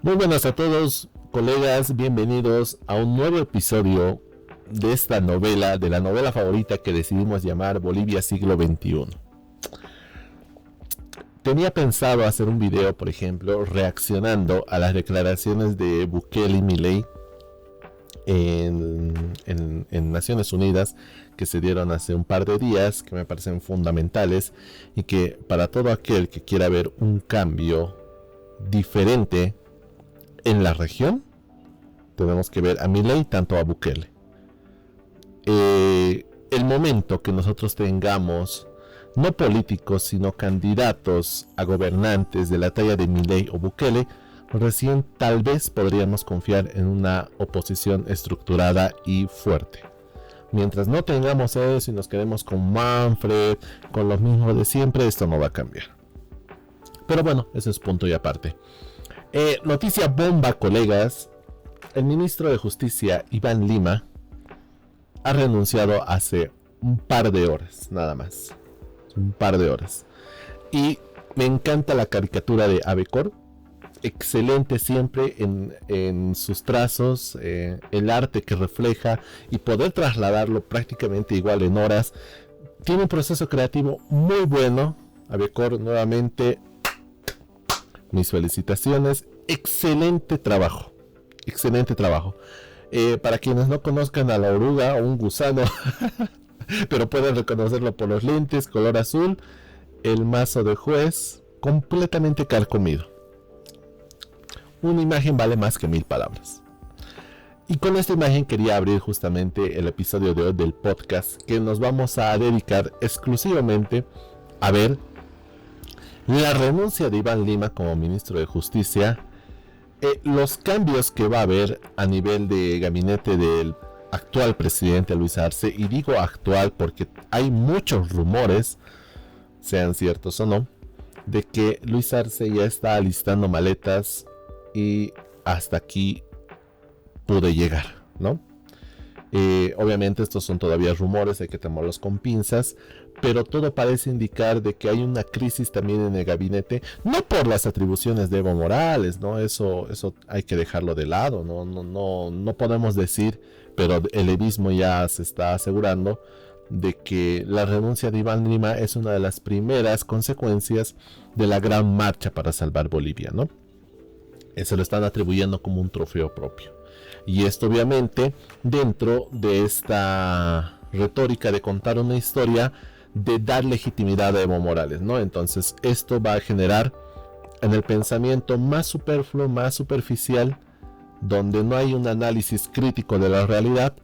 Muy buenas a todos, colegas, bienvenidos a un nuevo episodio de esta novela, de la novela favorita que decidimos llamar Bolivia siglo XXI. Tenía pensado hacer un video, por ejemplo, reaccionando a las declaraciones de Bukele y Milei en Naciones Unidas que se dieron hace un par de días, que me parecen fundamentales y que para todo aquel que quiera ver un cambio diferente en la región, tenemos que ver a Milei tanto a Bukele. El momento que nosotros tengamos no políticos sino candidatos a gobernantes de la talla de Milei o Bukele, recién tal vez podríamos confiar en una oposición estructurada y fuerte. Mientras no tengamos eso y nos quedemos con Manfred, con los mismos de siempre, esto no va a cambiar. Pero bueno, ese es punto y aparte. Noticia bomba, colegas. El ministro de Justicia, Iván Lima, ha renunciado hace un par de horas, nada más. Un par de horas. Y me encanta la caricatura de Abecor. Excelente siempre en sus trazos, el arte que refleja y poder trasladarlo prácticamente igual en horas. Tiene un proceso creativo muy bueno. Abecor, nuevamente, mis felicitaciones. Excelente trabajo. Excelente trabajo. Para quienes no conozcan a la oruga o un gusano, pero pueden reconocerlo por los lentes, color azul, el mazo de juez, completamente carcomido. Una imagen vale más que 1000 palabras. Y con esta imagen quería abrir justamente el episodio de hoy del podcast, que nos vamos a dedicar exclusivamente a ver la renuncia de Iván Lima como ministro de Justicia, los cambios que va a haber a nivel de gabinete del actual presidente Luis Arce, y digo actual porque hay muchos rumores, sean ciertos o no, de que Luis Arce ya está alistando maletas y hasta aquí pude llegar, ¿no? Obviamente estos son todavía rumores, hay que tomarlos con pinzas, pero todo parece indicar de que hay una crisis también en el gabinete, no por las atribuciones de Evo Morales, ¿no? Eso hay que dejarlo de lado, no podemos decir, pero el evismo ya se está asegurando de que la renuncia de Iván Lima es una de las primeras consecuencias de la gran marcha para salvar Bolivia, ¿no? Se lo están atribuyendo como un trofeo propio. Y esto obviamente dentro de esta retórica de contar una historia, de dar legitimidad a Evo Morales, ¿no? Entonces esto va a generar en el pensamiento más superfluo, más superficial, donde no hay un análisis crítico de la realidad,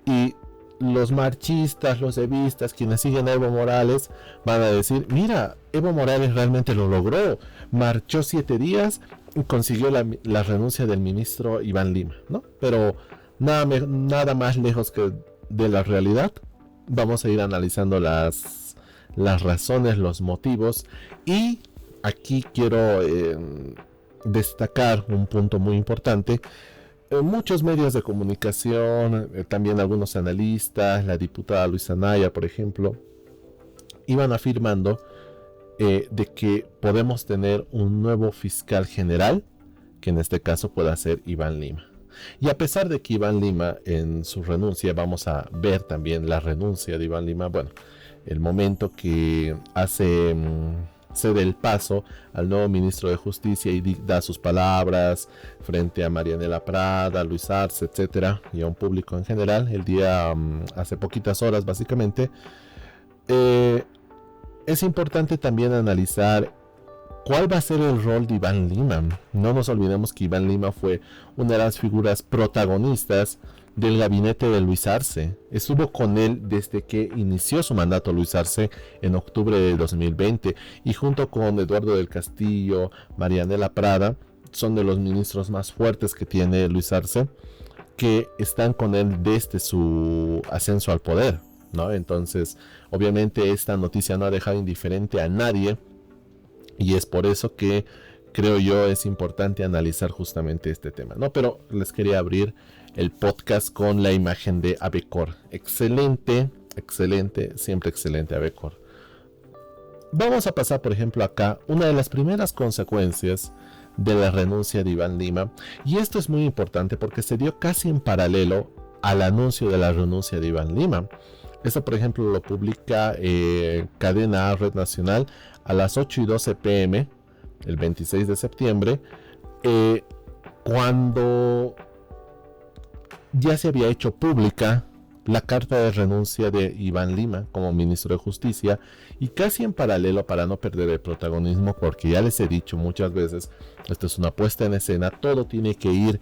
y los marchistas, los evistas, quienes siguen a Evo Morales, van a decir, mira, Evo Morales realmente lo logró, marchó 7 días y consiguió la renuncia del ministro Iván Lima, ¿no? Pero nada más lejos que de la realidad. Vamos a ir analizando las razones, los motivos, y aquí quiero destacar un punto muy importante. Muchos medios de comunicación, también algunos analistas, la diputada Luisa Anaya, por ejemplo, iban afirmando de que podemos tener un nuevo fiscal general, que en este caso pueda ser Iván Lima. Y a pesar de que Iván Lima en su renuncia, vamos a ver también la renuncia de Iván Lima, bueno, el momento que cede el paso al nuevo ministro de Justicia y da sus palabras frente a Marianela Prada, Luis Arce, etcétera, y a un público en general, el día hace poquitas horas básicamente. Es importante también analizar cuál va a ser el rol de Iván Lima. No nos olvidemos que Iván Lima fue una de las figuras protagonistas del gabinete de Luis Arce. Estuvo con él desde que inició su mandato Luis Arce en octubre de 2020, y junto con Eduardo del Castillo, Marianela Prada, son de los ministros más fuertes que tiene Luis Arce, que están con él desde su ascenso al poder, ¿no? Entonces, obviamente esta noticia no ha dejado indiferente a nadie, y es por eso que creo yo es importante analizar justamente este tema, ¿no? Pero les quería abrir el podcast con la imagen de Abecor. Excelente, siempre excelente Abecor. Vamos a pasar, por ejemplo, acá una de las primeras consecuencias de la renuncia de Iván Lima. Y esto es muy importante porque se dio casi en paralelo al anuncio de la renuncia de Iván Lima. Esto, por ejemplo, lo publica Cadena A, Red Nacional, a las 8:12 p.m. el 26 de septiembre, cuando ya se había hecho pública la carta de renuncia de Iván Lima como ministro de Justicia, y casi en paralelo, para no perder el protagonismo, porque ya les he dicho muchas veces, esto es una puesta en escena, todo tiene que ir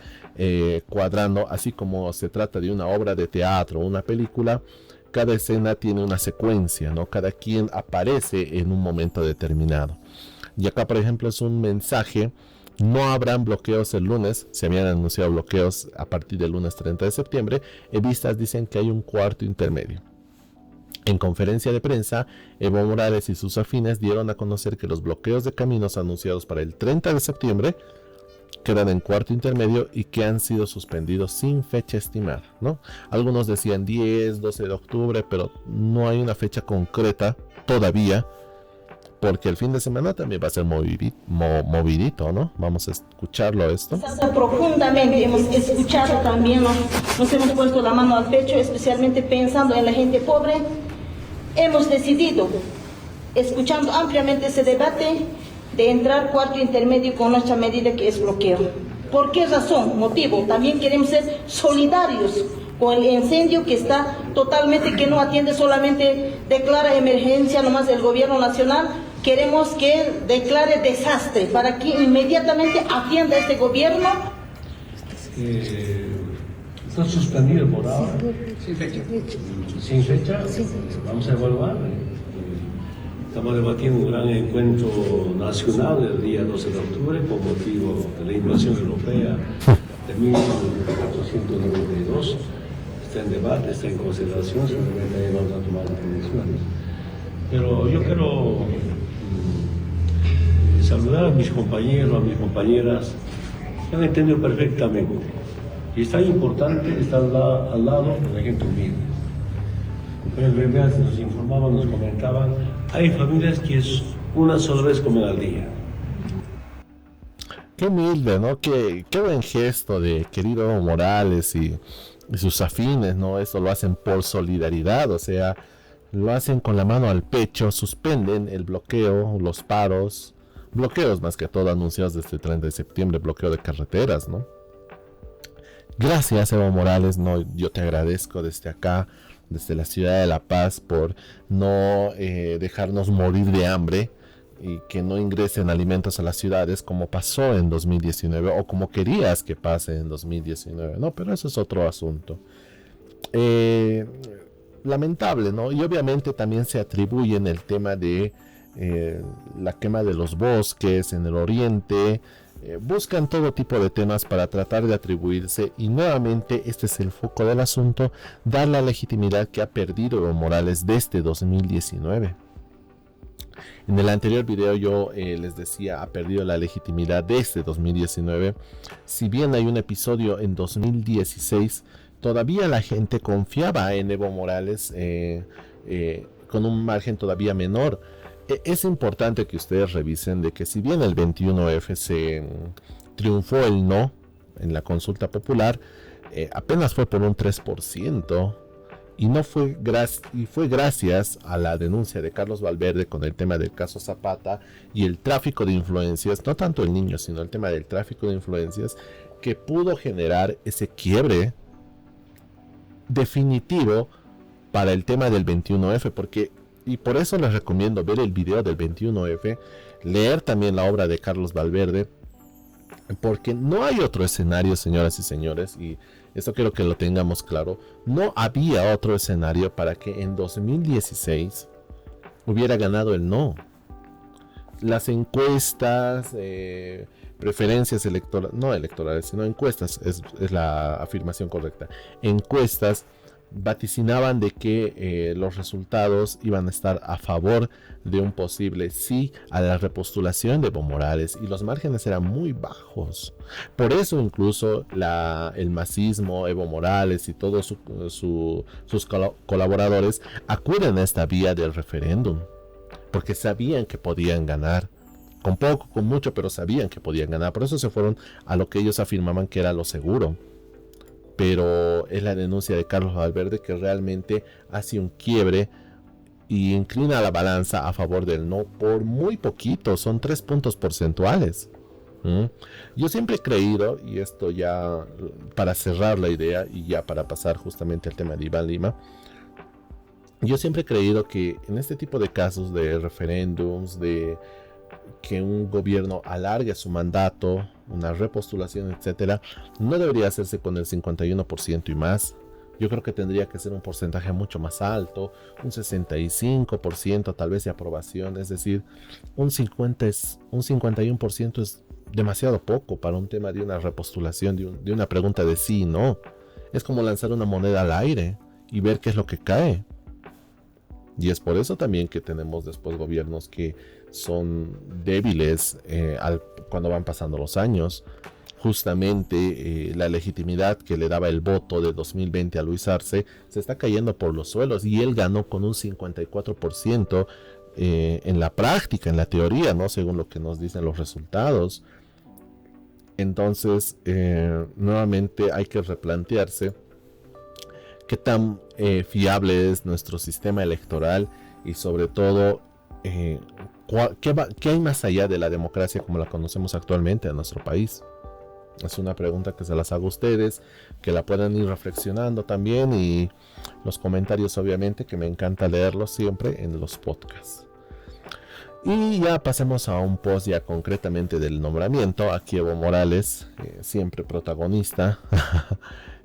cuadrando, así como se trata de una obra de teatro o una película. Cada escena tiene una secuencia, ¿no? Cada quien aparece en un momento determinado. Y acá, por ejemplo, es un mensaje: no habrán bloqueos el lunes. Se habían anunciado bloqueos a partir del lunes 30 de septiembre. Evistas dicen que hay un cuarto intermedio. En conferencia de prensa, Evo Morales y sus afines dieron a conocer que los bloqueos de caminos anunciados para el 30 de septiembre quedan en cuarto intermedio y que han sido suspendidos sin fecha estimada, ¿no? Algunos decían 10, 12 de octubre, pero no hay una fecha concreta todavía, porque el fin de semana también va a ser movidito, ¿no? Vamos a escucharlo esto. Profundamente hemos escuchado también, nos hemos puesto la mano al pecho, especialmente pensando en la gente pobre. Hemos decidido, escuchando ampliamente ese debate, de entrar cuarto intermedio con nuestra medida, que es bloqueo. ¿Por qué razón? Motivo. También queremos ser solidarios con el incendio que está totalmente, que no atiende, solamente declara emergencia nomás el gobierno nacional. Queremos que declare desastre para que inmediatamente atienda este gobierno. Está suspendido por ahora. Sin fecha. Sin fecha. Vamos a evaluar. Estamos debatiendo un gran encuentro nacional el día 12 de octubre por motivo de la invasión europea de 1492. Está en debate, está en consideración, seguramente ahí vamos a tomar decisiones. Pero yo quiero saludar a mis compañeros, a mis compañeras, que han entendido perfectamente. Y es tan importante estar al lado de la gente humilde. Compañeros bebés nos informaban, nos comentaban, hay familias que es una sola vez comen al día. Qué humilde, ¿no? Qué buen gesto de querido Evo Morales y sus afines, ¿no? Esto lo hacen por solidaridad, o sea, lo hacen con la mano al pecho, suspenden el bloqueo, los paros, bloqueos más que todo anunciados desde el 30 de septiembre, bloqueo de carreteras, ¿no? Gracias, Evo Morales, ¿no? Yo te agradezco desde acá, desde la ciudad de La Paz, por no dejarnos morir de hambre y que no ingresen alimentos a las ciudades como pasó en 2019 o como querías que pase en 2019, ¿no? Pero eso es otro asunto. Lamentable, ¿no? Y obviamente también se atribuyen el tema de la quema de los bosques en el oriente. Buscan todo tipo de temas para tratar de atribuirse, y nuevamente este es el foco del asunto: dar la legitimidad que ha perdido Evo Morales desde 2019. En el anterior video yo les decía, ha perdido la legitimidad desde 2019. Si bien hay un episodio en 2016, todavía la gente confiaba en Evo Morales con un margen todavía menor. Es importante que ustedes revisen de que si bien el 21F se triunfó el no en la consulta popular, apenas fue por un 3%, y no fue fue gracias a la denuncia de Carlos Valverde con el tema del caso Zapata y el tráfico de influencias, no tanto el niño, sino el tema del tráfico de influencias, que pudo generar ese quiebre definitivo para el tema del 21F, y por eso les recomiendo ver el video del 21F, leer también la obra de Carlos Valverde, porque no hay otro escenario, señoras y señores, y esto quiero que lo tengamos claro. No había otro escenario para que en 2016 hubiera ganado el no. Las encuestas, preferencias electorales, no electorales, sino encuestas, es la afirmación correcta. Encuestas vaticinaban de que los resultados iban a estar a favor de un posible sí a la repostulación de Evo Morales, y los márgenes eran muy bajos. Por eso incluso el masismo, Evo Morales y todos sus colaboradores acuden a esta vía del referéndum, porque sabían que podían ganar. con poco, con mucho, pero sabían que podían ganar. Por eso se fueron a lo que ellos afirmaban que era lo seguro. Pero es la denuncia de Carlos Valverde que realmente hace un quiebre y inclina la balanza a favor del no por muy poquito, son 3 puntos porcentuales. Yo siempre he creído, y esto ya para cerrar la idea y ya para pasar justamente al tema de Iván Lima, yo siempre he creído que en este tipo de casos de referéndums, de que un gobierno alargue su mandato, una repostulación, etcétera, no debería hacerse con el 51% y más. Yo creo que tendría que ser un porcentaje mucho más alto, un 65% tal vez de aprobación, es decir, un 51% es demasiado poco para un tema de una repostulación, de una pregunta de sí y no. Es como lanzar una moneda al aire y ver qué es lo que cae. Y es por eso también que tenemos después gobiernos que son débiles cuando van pasando los años. Justamente la legitimidad que le daba el voto de 2020 a Luis Arce se está cayendo por los suelos y él ganó con un 54% en la práctica, en la teoría, ¿no? Según lo que nos dicen los resultados. Entonces, nuevamente hay que replantearse qué tan fiable es nuestro sistema electoral y sobre todo qué hay más allá de la democracia como la conocemos actualmente en nuestro país. Es una pregunta que se las hago a ustedes, que la puedan ir reflexionando también, y los comentarios obviamente que me encanta leerlos siempre en los podcasts. Y ya pasemos a un post ya concretamente del nombramiento. Aquí Evo Morales, siempre protagonista.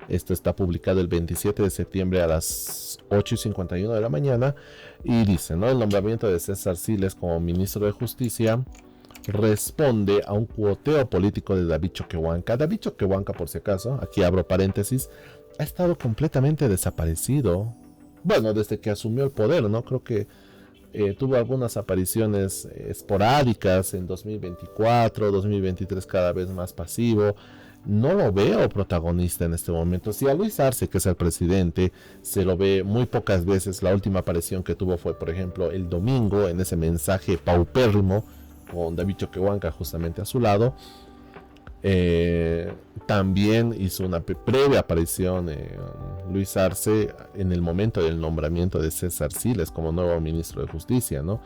Esto está publicado el 27 de septiembre a las 8:51 de la mañana. Y dice, ¿no? El nombramiento de César Siles como ministro de Justicia responde a un cuoteo político de David Choquehuanca. David Choquehuanca, por si acaso, aquí abro paréntesis, ha estado completamente desaparecido. Bueno, desde que asumió el poder, ¿no? Creo que tuvo algunas apariciones esporádicas en 2024, 2023 cada vez más pasivo. No lo veo protagonista en este momento. Si a Luis Arce, que es el presidente, se lo ve muy pocas veces, la última aparición que tuvo fue, por ejemplo, el domingo, en ese mensaje paupérrimo, con David Choquehuanca justamente a su lado. También hizo una breve aparición Luis Arce en el momento del nombramiento de César Siles como nuevo ministro de Justicia, ¿no?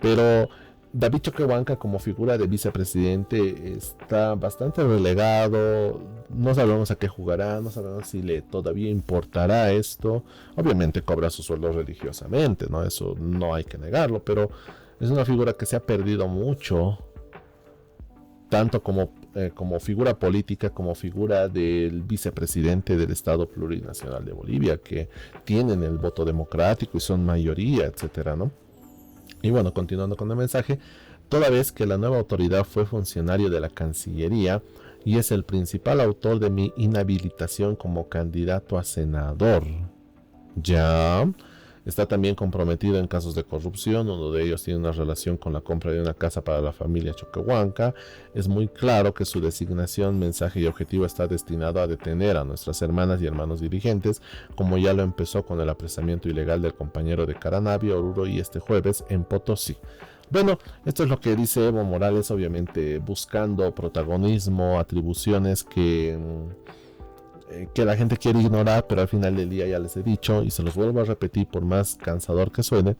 Pero David Choquehuanca como figura de vicepresidente está bastante relegado. No sabemos a qué jugará, no sabemos si le todavía importará esto. Obviamente cobra su sueldo religiosamente, ¿no? Eso no hay que negarlo, pero es una figura que se ha perdido mucho, tanto como figura política, como figura del vicepresidente del Estado Plurinacional de Bolivia, que tienen el voto democrático y son mayoría, etcétera, ¿no? Y bueno, continuando con el mensaje, toda vez que la nueva autoridad fue funcionario de la Cancillería y es el principal autor de mi inhabilitación como candidato a senador. Ya está también comprometido en casos de corrupción. Uno de ellos tiene una relación con la compra de una casa para la familia Choquehuanca. Es muy claro que su designación, mensaje y objetivo está destinado a detener a nuestras hermanas y hermanos dirigentes, como ya lo empezó con el apresamiento ilegal del compañero de Caranavi, Oruro, y este jueves en Potosí. Bueno, esto es lo que dice Evo Morales, obviamente buscando protagonismo, atribuciones que la gente quiere ignorar, pero al final del día ya les he dicho y se los vuelvo a repetir por más cansador que suene,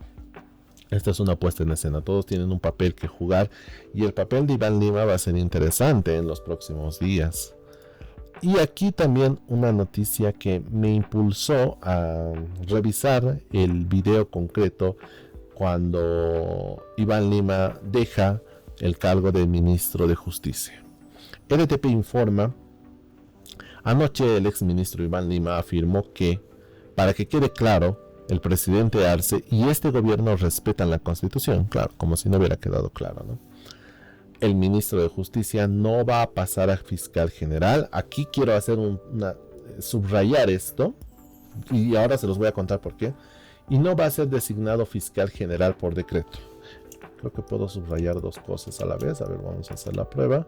esta es una puesta en escena, todos tienen un papel que jugar y el papel de Iván Lima va a ser interesante en los próximos días. Y aquí también una noticia que me impulsó a revisar el video concreto cuando Iván Lima deja el cargo de ministro de Justicia. RTP informa: anoche el exministro Iván Lima afirmó que, para que quede claro, el presidente Arce y este gobierno respetan la Constitución. Claro, como si no hubiera quedado claro, ¿no? El ministro de Justicia no va a pasar a fiscal general. Aquí quiero hacer subrayar esto, y ahora se los voy a contar por qué. Y no va a ser designado fiscal general por decreto. Creo que puedo subrayar dos cosas a la vez. A ver, vamos a hacer la prueba.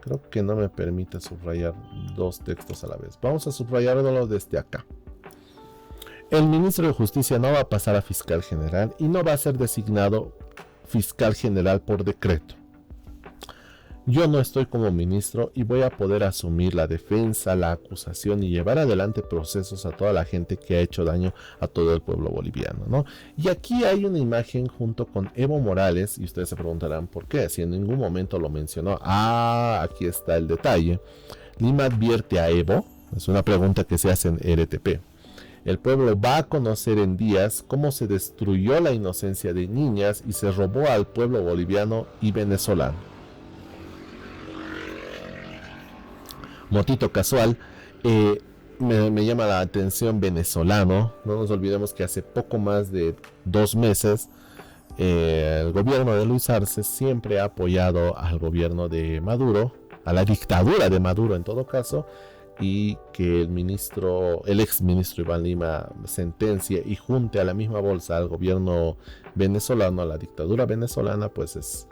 Creo que no me permite subrayar dos textos a la vez. Vamos a subrayarlo desde acá. El ministro de Justicia no va a pasar a fiscal general y no va a ser designado fiscal general por decreto. yo no estoy como ministro y voy a poder asumir la defensa, la acusación y llevar adelante procesos a toda la gente que ha hecho daño a todo el pueblo boliviano, ¿no? Y aquí hay una imagen junto con Evo Morales y ustedes se preguntarán por qué, si en ningún momento lo mencionó. Aquí está el detalle. Lima advierte a Evo, es una pregunta que se hace en RTP. El pueblo va a conocer en días cómo se destruyó la inocencia de niñas y se robó al pueblo boliviano y venezolano. Motito casual, me llama la atención venezolano. No nos olvidemos que hace poco más de 2 meses el gobierno de Luis Arce siempre ha apoyado al gobierno de Maduro, a la dictadura de Maduro en todo caso, y que el ex ministro Iván Lima sentencia y junte a la misma bolsa al gobierno venezolano, a la dictadura venezolana, pues es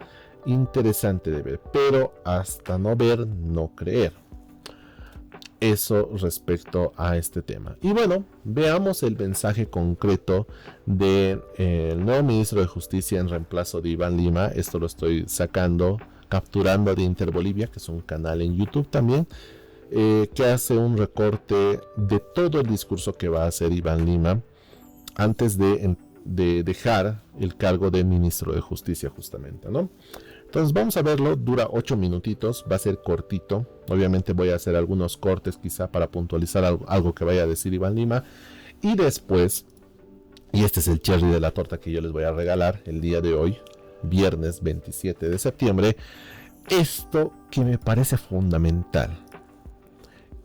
interesante de ver, pero hasta no ver, no creer. Eso respecto a este tema. Y bueno, veamos el mensaje concreto del nuevo ministro de Justicia en reemplazo de Iván Lima. Esto lo estoy capturando de Interbolivia, que es un canal en YouTube también, que hace un recorte de todo el discurso que va a hacer Iván Lima antes de dejar el cargo de ministro de Justicia justamente, ¿no? Entonces vamos a verlo, dura 8 minutitos, va a ser cortito. Obviamente voy a hacer algunos cortes quizá para puntualizar algo que vaya a decir Iván Lima. Y después, y este es el cherry de la torta que yo les voy a regalar el día de hoy, viernes 27 de septiembre, esto que me parece fundamental.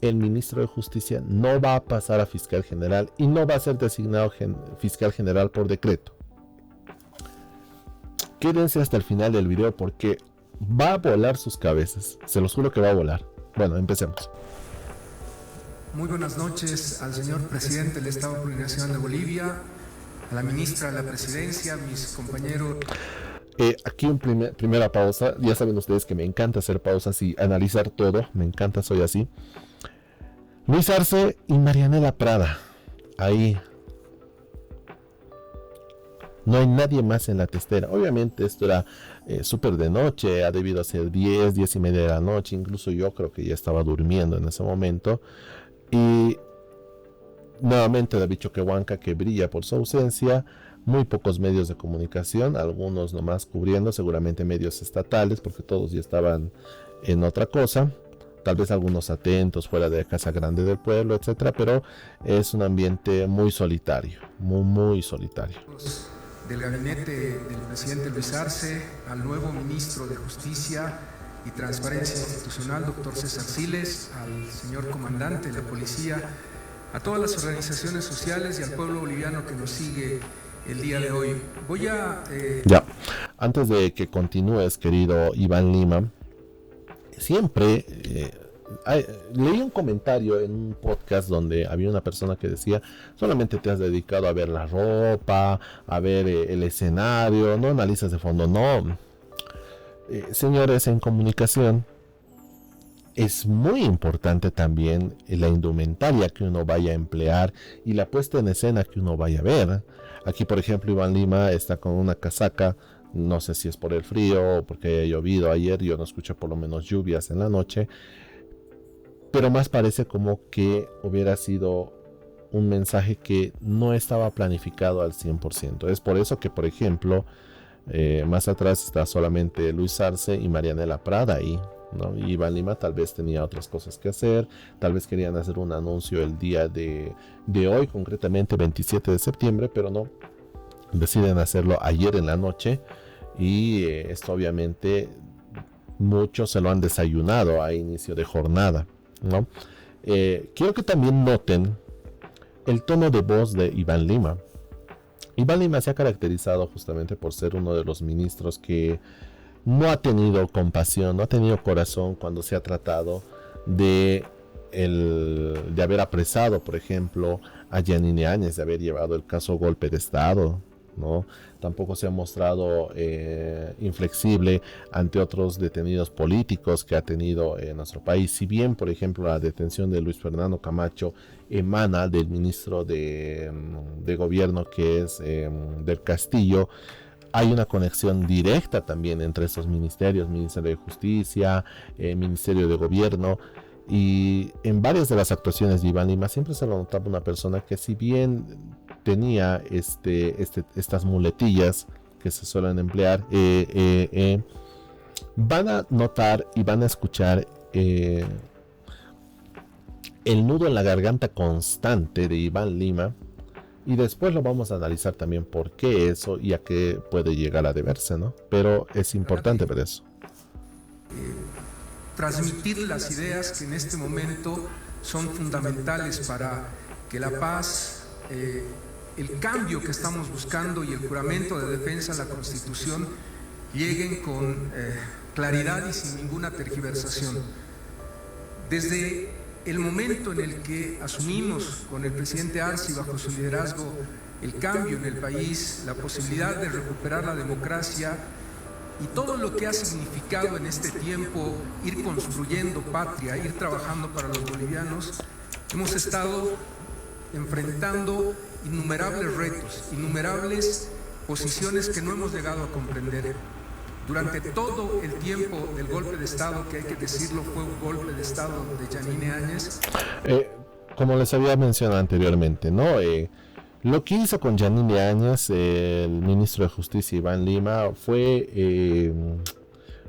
El ministro de Justicia no va a pasar a fiscal general y no va a ser designado fiscal general por decreto. Quédense hasta el final del video porque va a volar sus cabezas. Se los juro que va a volar. Bueno, empecemos. Muy buenas noches al señor presidente del Estado Plurinacional de Bolivia, a la ministra de la Presidencia, mis compañeros. Aquí primera pausa. Ya saben ustedes que me encanta hacer pausas y analizar todo. Me encanta, soy así. Luis Arce y Marianela Prada. Ahí. No hay nadie más en la testera. Obviamente esto era súper de noche, ha debido ser 10 y media de la noche. Incluso yo creo que ya estaba durmiendo en ese momento. Y nuevamente David Choquehuanca, que brilla por su ausencia. Muy pocos medios de comunicación, algunos nomás cubriendo, seguramente medios estatales, porque todos ya estaban en otra cosa. Tal vez algunos atentos fuera de Casa Grande del Pueblo, etcétera, pero es un ambiente muy solitario, muy solitario. Del gabinete del presidente Luis Arce, al nuevo ministro de Justicia y Transparencia Institucional, doctor César Siles, al señor comandante de la policía, a todas las organizaciones sociales y al pueblo boliviano que nos sigue el día de hoy. Ya, antes de que continúes, querido Iván Lima, siempre leí un comentario en un podcast donde había una persona que decía: solamente te has dedicado a ver la ropa, a ver el escenario, no analizas de fondo. No, señores, en comunicación es muy importante también la indumentaria que uno vaya a emplear y la puesta en escena que uno vaya a ver. Aquí, por ejemplo, Iván Lima está con una casaca. No sé si es por el frío o porque haya llovido ayer. Yo no escuché por lo menos lluvias en la noche. Pero más parece como que hubiera sido un mensaje que no estaba planificado al 100%. Es por eso que, por ejemplo, más atrás está solamente Luis Arce y Marianela Prada ahí, ¿no? Y Iván Lima tal vez tenía otras cosas que hacer. Tal vez querían hacer un anuncio el día de hoy, concretamente 27 de septiembre, pero no. Deciden hacerlo ayer en la noche. Y esto obviamente muchos se lo han desayunado a inicio de jornada, ¿no? Quiero que también noten el tono de voz de Iván Lima. Iván Lima se ha caracterizado justamente por ser uno de los ministros que no ha tenido compasión, no ha tenido corazón cuando se ha tratado de haber apresado, por ejemplo, a Yanine Áñez, de haber llevado el caso golpe de Estado, ¿no? Tampoco se ha mostrado inflexible ante otros detenidos políticos que ha tenido en nuestro país. Si bien, por ejemplo, la detención de Luis Fernando Camacho emana del ministro de gobierno, que es del Castillo, hay una conexión directa también entre estos ministerios, Ministerio de Justicia, Ministerio de Gobierno, y en varias de las actuaciones de Iván Lima siempre se lo notaba una persona que, si bien tenía estas muletillas que se suelen emplear, van a notar y van a escuchar el nudo en la garganta constante de Iván Lima. Y después lo vamos a analizar también por qué eso y a qué puede llegar a deberse, ¿no? Pero es importante ver eso. Transmitir las ideas que en este momento son fundamentales para que la paz, el cambio que estamos buscando y el juramento de defensa de la Constitución lleguen con claridad y sin ninguna tergiversación. Desde el momento en el que asumimos con el presidente Arce, bajo su liderazgo, el cambio en el país, la posibilidad de recuperar la democracia y todo lo que ha significado en este tiempo ir construyendo patria, ir trabajando para los bolivianos, hemos estado enfrentando innumerables retos, innumerables posiciones que no hemos llegado a comprender. Durante todo el tiempo del golpe de Estado, que hay que decirlo, fue un golpe de Estado de Yanine Áñez. Como les había mencionado anteriormente, ¿no? Lo que hizo con Yanine Áñez, el ministro de Justicia Iván Lima, fue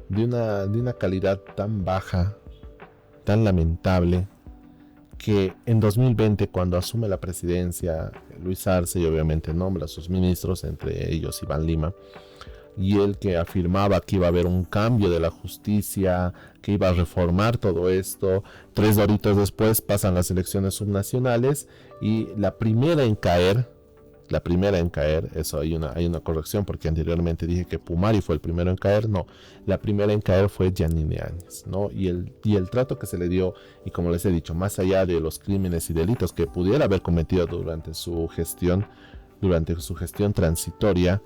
de una calidad tan baja, tan lamentable, que en 2020, cuando asume la presidencia Luis Arce, y obviamente nombra a sus ministros, entre ellos Iván Lima, y él que afirmaba que iba a haber un cambio de la justicia, que iba a reformar todo esto, 3 horitos después pasan las elecciones subnacionales y la primera en caer, eso hay una corrección, porque anteriormente dije que Pumari fue el primero en caer, no, la primera en caer fue Yanine Áñez, ¿no? Y el trato que se le dio, y como les he dicho, más allá de los crímenes y delitos que pudiera haber cometido durante su gestión transitoria,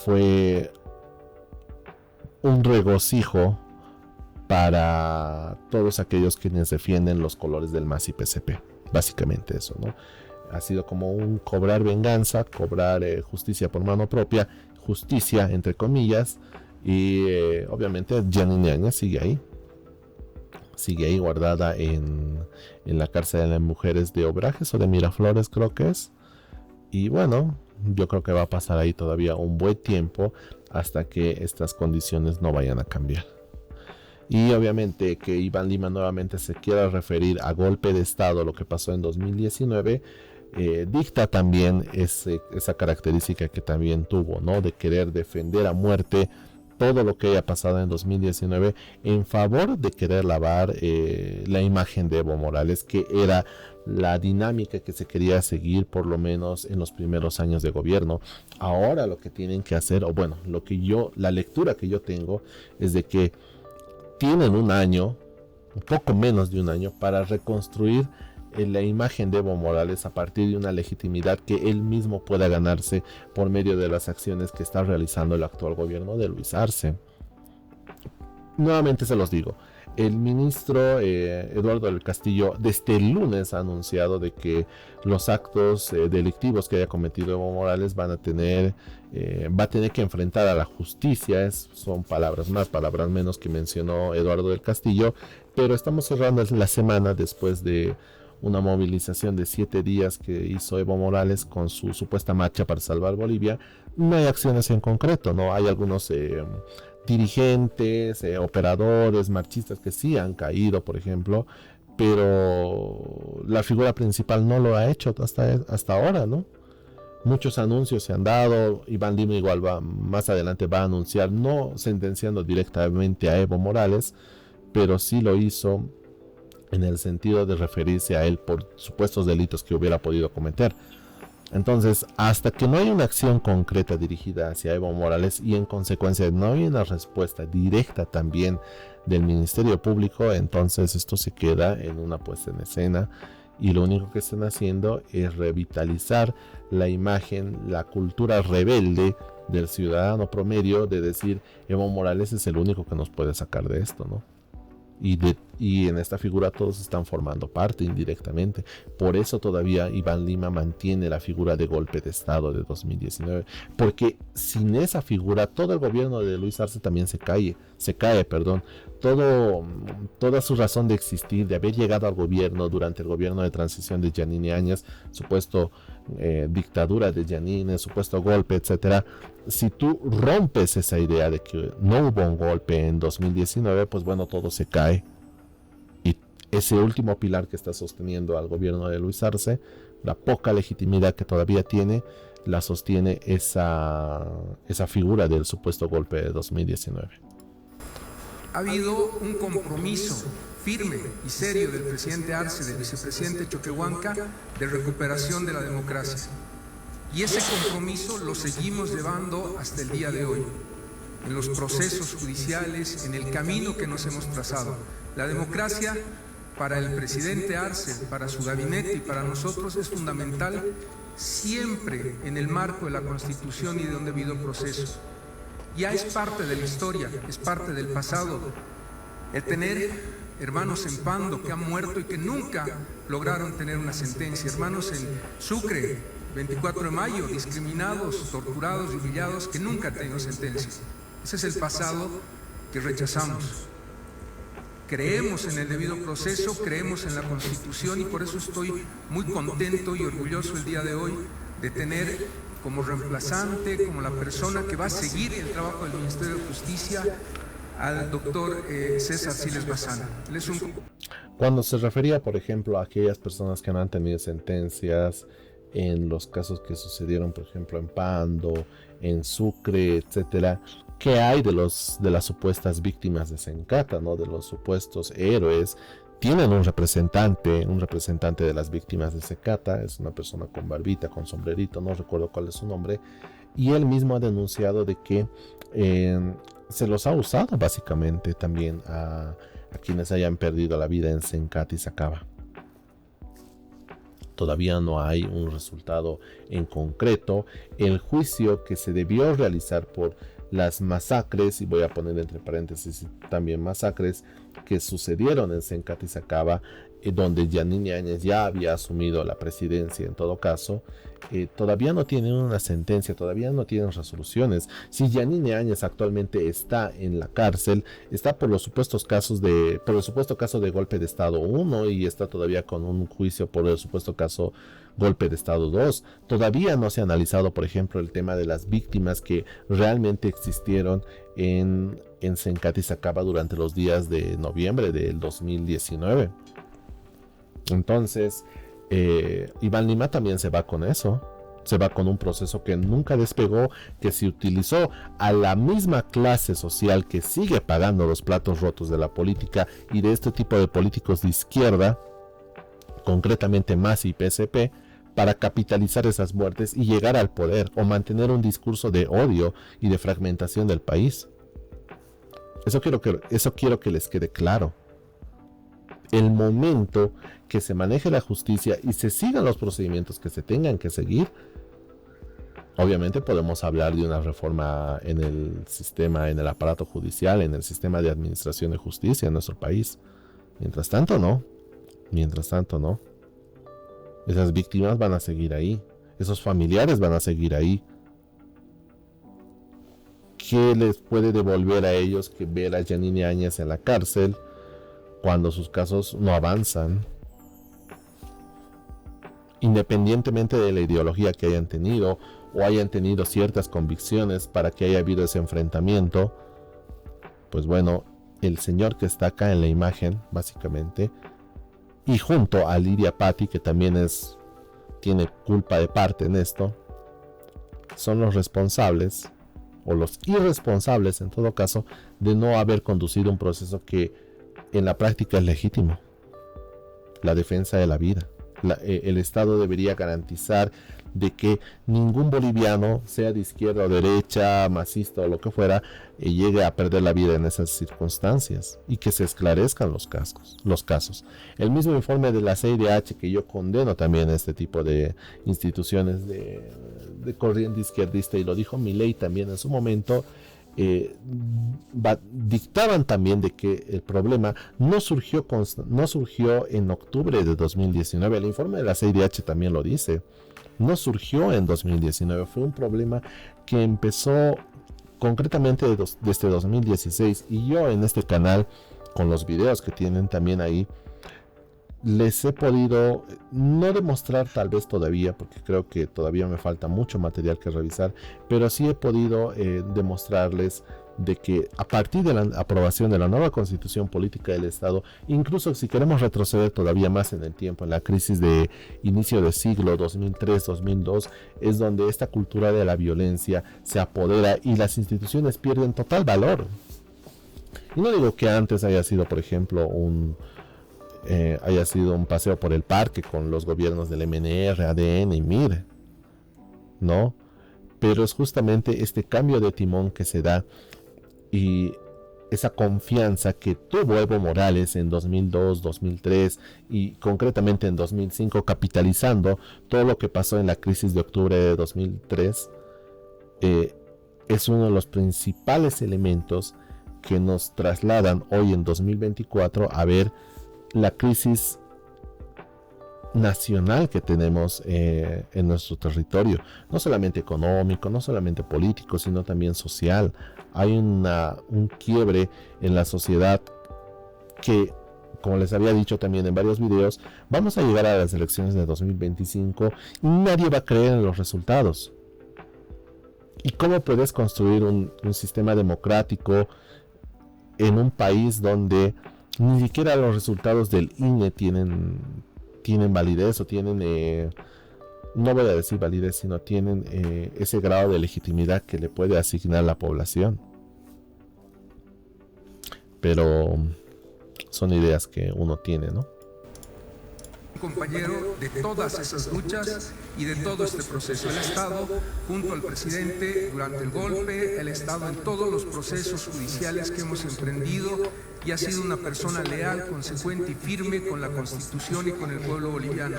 fue un regocijo para todos aquellos quienes defienden los colores del MAS y PCP, básicamente eso, ¿no? Ha sido como un cobrar venganza, cobrar justicia por mano propia, justicia entre comillas, y obviamente Yanine Áñez sigue ahí guardada en la cárcel de las mujeres de Obrajes o de Miraflores, creo que es. Y bueno, yo creo que va a pasar ahí todavía un buen tiempo hasta que estas condiciones no vayan a cambiar. Y obviamente que Iván Lima nuevamente se quiera referir a golpe de Estado, lo que pasó en 2019, dicta también esa característica que también tuvo, ¿no? De querer defender a muerte todo lo que haya pasado en 2019 en favor de querer lavar la imagen de Evo Morales, que era la dinámica que se quería seguir por lo menos en los primeros años de gobierno. Ahora lo que tienen que hacer, o bueno, la lectura que yo tengo es de que tienen un poco menos de un año para reconstruir la imagen de Evo Morales a partir de una legitimidad que él mismo pueda ganarse por medio de las acciones que está realizando el actual gobierno de Luis Arce. Nuevamente se los digo, el ministro Eduardo del Castillo desde el lunes ha anunciado de que los actos delictivos que haya cometido Evo Morales va a tener que enfrentar a la justicia. Son palabras más, palabras menos que mencionó Eduardo del Castillo, pero estamos cerrando la semana después de una movilización de 7 días que hizo Evo Morales con su supuesta marcha para salvar Bolivia. No hay acciones en concreto, ¿no? Hay algunos dirigentes, operadores, marchistas que sí han caído, por ejemplo, pero la figura principal no lo ha hecho hasta ahora, ¿no? Muchos anuncios se han dado. Iván Lima igual más adelante va a anunciar, no sentenciando directamente a Evo Morales, pero sí lo hizo en el sentido de referirse a él por supuestos delitos que hubiera podido cometer. Entonces, hasta que no hay una acción concreta dirigida hacia Evo Morales y en consecuencia no hay una respuesta directa también del Ministerio Público, entonces esto se queda en una puesta en escena, y lo único que están haciendo es revitalizar la imagen, la cultura rebelde del ciudadano promedio de decir Evo Morales es el único que nos puede sacar de esto, ¿no? Y de Y en esta figura todos están formando parte indirectamente. Por eso todavía Iván Lima mantiene la figura de golpe de Estado de 2019. Porque sin esa figura todo el gobierno de Luis Arce también se cae. Toda su razón de existir, de haber llegado al gobierno durante el gobierno de transición de Yanine Áñez, supuesto dictadura de Yanine, supuesto golpe, etcétera. Si tú rompes esa idea de que no hubo un golpe en 2019, pues bueno, todo se cae. Ese último pilar que está sosteniendo al gobierno de Luis Arce, la poca legitimidad que todavía tiene, la sostiene esa figura del supuesto golpe de 2019. Ha habido un compromiso firme y serio del presidente Arce, del vicepresidente Choquehuanca, de recuperación de la democracia. Y ese compromiso lo seguimos llevando hasta el día de hoy, en los procesos judiciales, en el camino que nos hemos trazado. La democracia, para el presidente Arce, para su gabinete y para nosotros es fundamental siempre en el marco de la Constitución y de un debido proceso. Ya es parte de la historia, es parte del pasado. El tener hermanos en Pando que han muerto y que nunca lograron tener una sentencia, hermanos en Sucre, 24 de mayo, discriminados, torturados y humillados, que nunca han tenido sentencia. Ese es el pasado que rechazamos. Creemos en el debido proceso, creemos en la Constitución y por eso estoy muy contento y orgulloso el día de hoy de tener como reemplazante, como la persona que va a seguir el trabajo del Ministerio de Justicia, al doctor César Siles Bazán. Cuando se refería, por ejemplo, a aquellas personas que no han tenido sentencias en los casos que sucedieron, por ejemplo, en Pando, en Sucre, etcétera, ¿qué hay de las supuestas víctimas de Sencata, ¿no? De los supuestos héroes? Tienen un representante de las víctimas de Sencata, es una persona con barbita, con sombrerito, no recuerdo cuál es su nombre, y él mismo ha denunciado de que se los ha usado básicamente también a quienes hayan perdido la vida en Sencata y Sacaba. Todavía no hay un resultado en concreto. El juicio que se debió realizar por las masacres, y voy a poner entre paréntesis también masacres, que sucedieron en Sencata y Sacaba, donde Yanine Áñez ya había asumido la presidencia en todo caso, todavía no tienen una sentencia, todavía no tienen resoluciones. Si Yanine Áñez actualmente está en la cárcel, está por el supuesto caso de golpe de Estado 1 y está todavía con un juicio por el supuesto caso golpe de Estado 2. Todavía no se ha analizado, por ejemplo, el tema de las víctimas que realmente existieron en Sencata y Sacaba durante los días de noviembre del 2019. Entonces, Iván Lima también se va con eso, se va con un proceso que nunca despegó, que se utilizó a la misma clase social que sigue pagando los platos rotos de la política y de este tipo de políticos de izquierda, concretamente MAS y PSP, para capitalizar esas muertes y llegar al poder o mantener un discurso de odio y de fragmentación del país. Eso quiero que les quede claro. El momento que se maneje la justicia y se sigan los procedimientos que se tengan que seguir, obviamente podemos hablar de una reforma en el sistema, en el aparato judicial, en el sistema de administración de justicia en nuestro país. Mientras tanto, no. Esas víctimas van a seguir ahí. Esos familiares van a seguir ahí. ¿Qué les puede devolver a ellos que ver a Yanine Áñez en la cárcel cuando sus casos no avanzan? Independientemente de la ideología que hayan tenido o hayan tenido ciertas convicciones para que haya habido ese enfrentamiento, pues bueno, el señor que está acá en la imagen, básicamente, y junto a Lidia Patti, que también tiene culpa de parte en esto, son los responsables, o los irresponsables en todo caso, de no haber conducido un proceso que en la práctica es legítimo: la defensa de la vida. El Estado debería garantizar de que ningún boliviano, sea de izquierda o derecha, masista o lo que fuera, llegue a perder la vida en esas circunstancias y que se esclarezcan los casos. El mismo informe de la CIDH, que yo condeno también a este tipo de instituciones de corriente izquierdista, y lo dijo Milei también en su momento, dictaban también de que el problema no surgió en octubre de 2019. El informe de la CIDH también lo dice. No surgió en 2019, fue un problema que empezó concretamente desde 2016, y yo en este canal, con los videos que tienen también ahí, les he podido no demostrar tal vez todavía, porque creo que todavía me falta mucho material que revisar, pero sí he podido demostrarles de que a partir de la aprobación de la nueva constitución política del Estado, incluso si queremos retroceder todavía más en el tiempo, en la crisis de inicio de siglo 2003-2002, es donde esta cultura de la violencia se apodera y las instituciones pierden total valor. Y no digo que antes haya sido, por ejemplo, un paseo por el parque con los gobiernos del MNR, ADN y MIR, ¿no? Pero es justamente este cambio de timón que se da y esa confianza que tuvo Evo Morales en 2002, 2003 y concretamente en 2005, capitalizando todo lo que pasó en la crisis de octubre de 2003, es uno de los principales elementos que nos trasladan hoy en 2024 a ver la crisis nacional que tenemos en nuestro territorio, no solamente económico, no solamente político, sino también social. Hay un quiebre en la sociedad que, como les había dicho también en varios videos, vamos a llegar a las elecciones de 2025 y nadie va a creer en los resultados. ¿Y cómo puedes construir un sistema democrático en un país donde ni siquiera los resultados del INE tienen validez o tienen, no voy a decir validez, sino tienen ese grado de legitimidad que le puede asignar la población? Pero son ideas que uno tiene, ¿no? Compañero de todas esas luchas y de todo este proceso. El Estado, junto al presidente durante el golpe, el Estado en todos los procesos judiciales que hemos emprendido, y ha sido una persona leal, consecuente y firme con la Constitución y con el pueblo boliviano.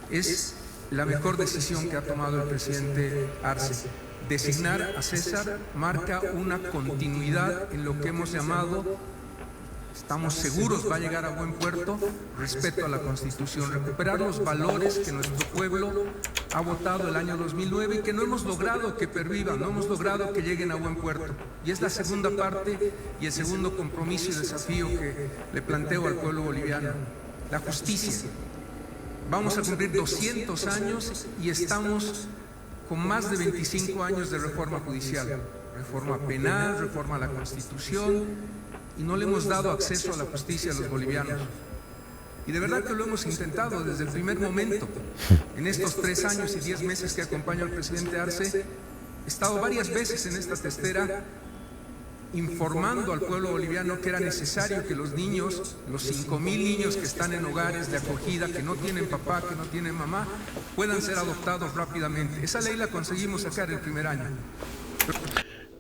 Es la mejor decisión que ha tomado el presidente Arce. Designar a César marca una continuidad en lo que hemos llamado, estamos seguros va a llegar a buen puerto, respeto a la Constitución, recuperar los valores que nuestro pueblo ha votado el año 2009 y que no hemos logrado que pervivan, no hemos logrado que lleguen a buen puerto. Y es la segunda parte y el segundo compromiso y desafío que le planteo al pueblo boliviano. La justicia. Vamos a cumplir 200 años y estamos con más de 25 años de reforma judicial, reforma penal, reforma a la Constitución, y no le hemos dado acceso a la justicia a los bolivianos. Y de verdad que lo hemos intentado desde el primer momento. En estos 3 años y 10 meses que acompaño al presidente Arce, he estado varias veces en esta testera informando al pueblo boliviano que era necesario que los niños, los 5,000 niños que están en hogares de acogida, que no tienen papá, que no tienen mamá, puedan ser adoptados rápidamente. Esa ley la conseguimos sacar el primer año.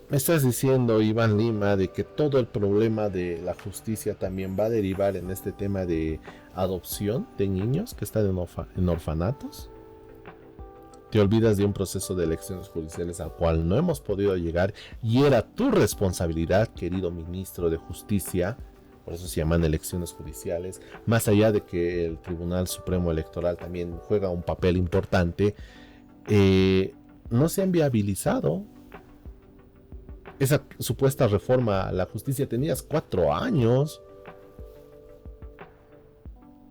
Me estás diciendo, Iván Lima, de que todo el problema de la justicia también va a derivar en este tema de adopción de niños que están en orfanatos. Te olvidas de un proceso de elecciones judiciales al cual no hemos podido llegar y era tu responsabilidad, querido ministro de Justicia. Por eso se llaman elecciones judiciales. Más allá de que el Tribunal Supremo Electoral también juega un papel importante, no se han viabilizado esa supuesta reforma a la justicia. Tenías 4 años.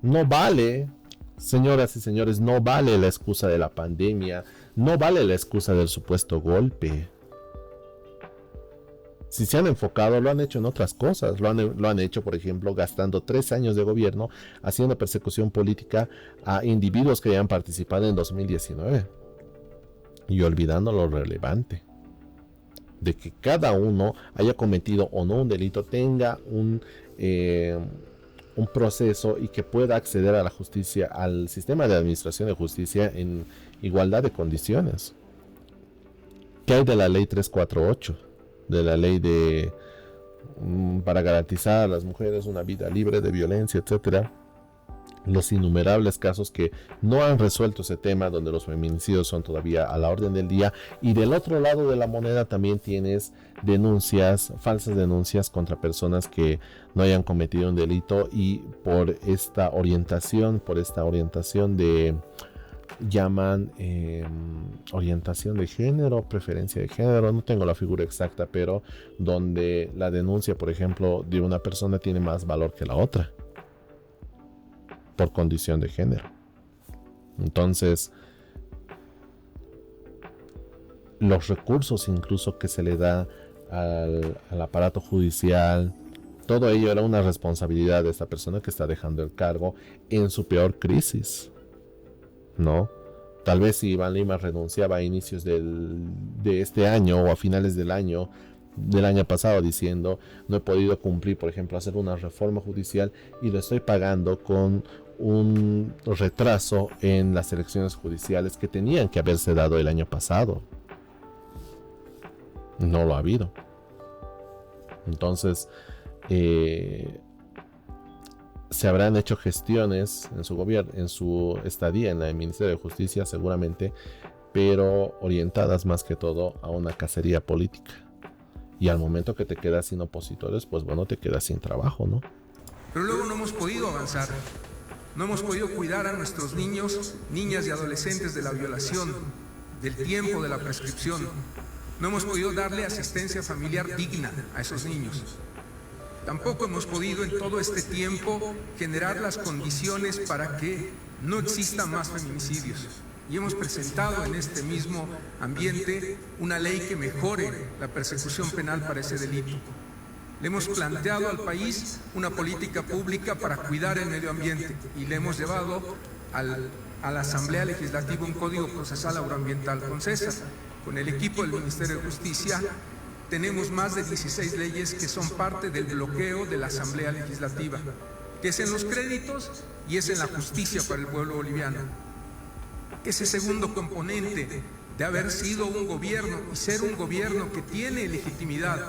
No vale, señoras y señores, no vale la excusa de la pandemia, no vale la excusa del supuesto golpe. Si se han enfocado, lo han hecho en otras cosas. Lo han hecho, por ejemplo, gastando 3 años de gobierno haciendo persecución política a individuos que hayan participado en 2019 y olvidando lo relevante de que cada uno haya cometido o no un delito, tenga un proceso y que pueda acceder a la justicia, al sistema de administración de justicia en igualdad de condiciones. ¿Qué hay de la ley 348? De la ley de para garantizar a las mujeres una vida libre de violencia, etcétera. los innumerables casos que no han resuelto ese tema, donde los feminicidios son todavía a la orden del día. Y del otro lado de la moneda también tienes denuncias, falsas denuncias contra personas que no hayan cometido un delito, y por esta orientación de, llaman orientación de género, preferencia de género, no tengo la figura exacta, pero donde la denuncia, por ejemplo, de una persona tiene más valor que la otra por condición de género. Entonces, los recursos incluso que se le da al aparato judicial, todo ello era una responsabilidad de esta persona que está dejando el cargo en su peor crisis, ¿no? Tal vez si Iván Lima renunciaba a inicios de este año o a finales del año pasado, diciendo: no he podido cumplir, por ejemplo, hacer una reforma judicial y lo estoy pagando con un retraso en las elecciones judiciales que tenían que haberse dado el año pasado. No lo ha habido. Entonces, se habrán hecho gestiones en su gobierno, en su estadía en el Ministerio de Justicia, seguramente, pero orientadas más que todo a una cacería política. Y al momento que te quedas sin opositores, pues bueno, te quedas sin trabajo, ¿no? Pero luego no hemos podido avanzar. No hemos podido cuidar a nuestros niños, niñas y adolescentes de la violación, del tiempo de la prescripción. No hemos podido darle asistencia familiar digna a esos niños. Tampoco hemos podido en todo este tiempo generar las condiciones para que no existan más feminicidios. Y hemos presentado en este mismo ambiente una ley que mejore la persecución penal para ese delito. Le hemos planteado al país una política pública para cuidar el medio ambiente y le hemos llevado a la Asamblea Legislativa un código procesal agroambiental. Con César, con el equipo del Ministerio de Justicia, tenemos más de 16 leyes que son parte del bloqueo de la Asamblea Legislativa, que es en los créditos y es en la justicia para el pueblo boliviano. Ese segundo componente de haber sido un gobierno y ser un gobierno que tiene legitimidad,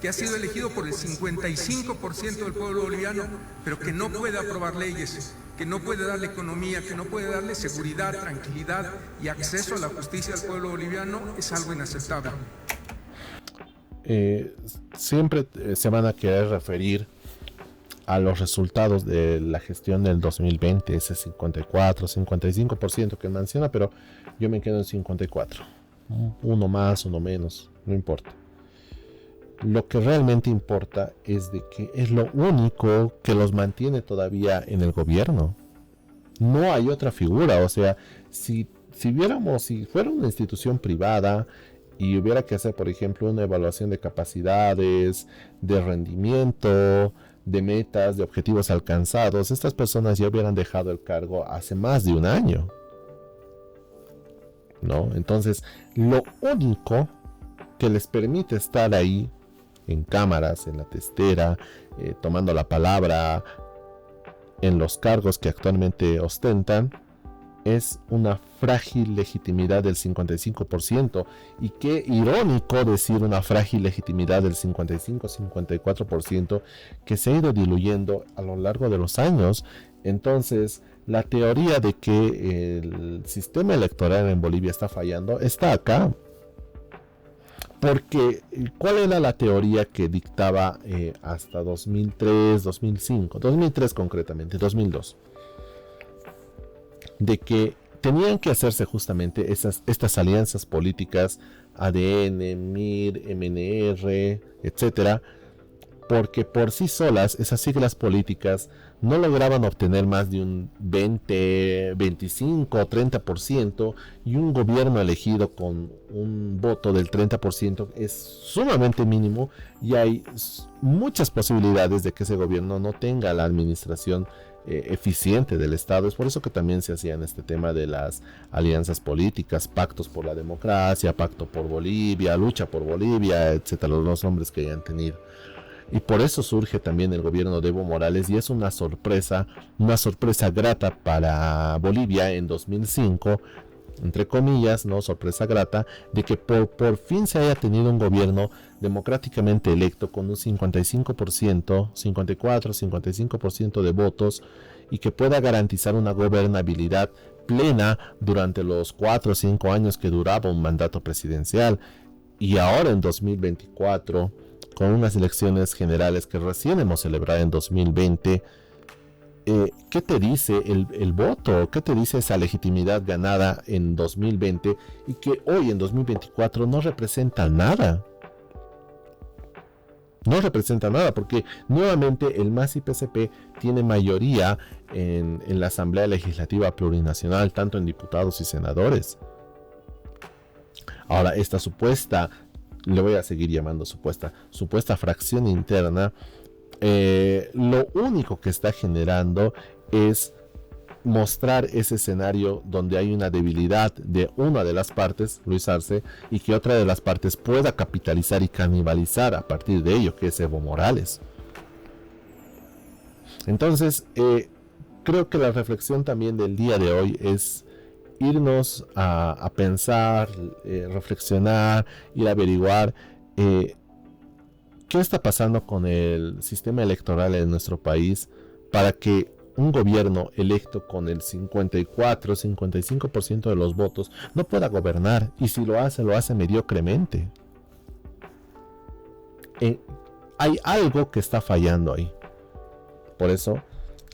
que ha sido elegido por el 55% del pueblo boliviano, pero que no puede aprobar leyes, que no puede darle economía, que no puede darle seguridad, tranquilidad y acceso a la justicia al pueblo boliviano, es algo inaceptable. Siempre se van a querer referir a los resultados de la gestión del 2020, ese 54, 55% que menciona, pero yo me quedo en 54. Uno más, uno menos, no importa. Lo que realmente importa es de que es lo único que los mantiene todavía en el gobierno. No hay otra figura. O sea, si fuera una institución privada y hubiera que hacer, por ejemplo, una evaluación de capacidades, de rendimiento, de metas, de objetivos alcanzados, estas personas ya hubieran dejado el cargo hace más de un año, ¿no? Entonces, lo único que les permite estar ahí en cámaras, en la testera, tomando la palabra, en los cargos que actualmente ostentan, es una frágil legitimidad del 55%. Y qué irónico decir una frágil legitimidad del 55-54% que se ha ido diluyendo a lo largo de los años. Entonces, la teoría de que el sistema electoral en Bolivia está fallando está acá. Porque, ¿cuál era la teoría que dictaba hasta 2003, 2005? 2003 concretamente, 2002. De que tenían que hacerse justamente estas alianzas políticas, ADN, MIR, MNR, etcétera, porque por sí solas esas siglas políticas no lograban obtener más de un 20, 25 o 30%, y un gobierno elegido con un voto del 30% es sumamente mínimo, y hay muchas posibilidades de que ese gobierno no tenga la administración eficiente del Estado. Es por eso que también se hacían este tema de las alianzas políticas, pactos por la democracia, pacto por Bolivia, lucha por Bolivia, etcétera, los nombres que hayan tenido. Y por eso surge también el gobierno de Evo Morales, y es una sorpresa grata para Bolivia en 2005, entre comillas, no sorpresa grata, de que por fin se haya tenido un gobierno democráticamente electo con un 55%, 54, 55% de votos, y que pueda garantizar una gobernabilidad plena durante los 4 o 5 años que duraba un mandato presidencial. Y ahora en 2024, con unas elecciones generales que recién hemos celebrado en 2020, ¿qué te dice el voto? ¿Qué te dice esa legitimidad ganada en 2020 y que hoy en 2024 no representa nada? No representa nada porque nuevamente el MAS y PCP tiene mayoría en la Asamblea Legislativa Plurinacional, tanto en diputados y senadores. Ahora, esta supuesta, le voy a seguir llamando supuesta fracción interna, lo único que está generando es mostrar ese escenario donde hay una debilidad de una de las partes, Luis Arce, y que otra de las partes pueda capitalizar y canibalizar a partir de ello, que es Evo Morales. Entonces, creo que la reflexión también del día de hoy es irnos a pensar, reflexionar, ir a averiguar qué está pasando con el sistema electoral en nuestro país para que un gobierno electo con el 54-55% de los votos no pueda gobernar, y si lo hace mediocremente. Hay algo que está fallando ahí. Por eso,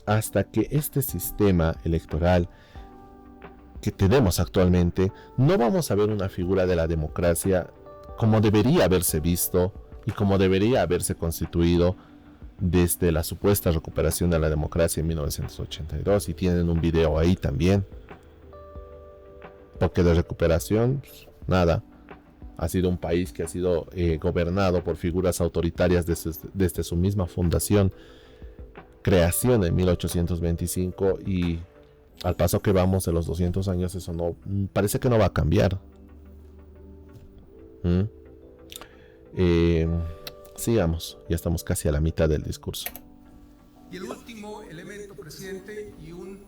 hasta que este sistema electoral que tenemos actualmente, no vamos a ver una figura de la democracia como debería haberse visto y como debería haberse constituido desde la supuesta recuperación de la democracia en 1982, y tienen un video ahí también, porque de recuperación, nada. Ha sido un país que ha sido gobernado por figuras autoritarias desde su misma fundación, creación en 1825, y al paso que vamos de los 200 años, eso no parece que no va a cambiar. Sigamos, ya estamos casi a la mitad del discurso. Y el último elemento, presidente, y un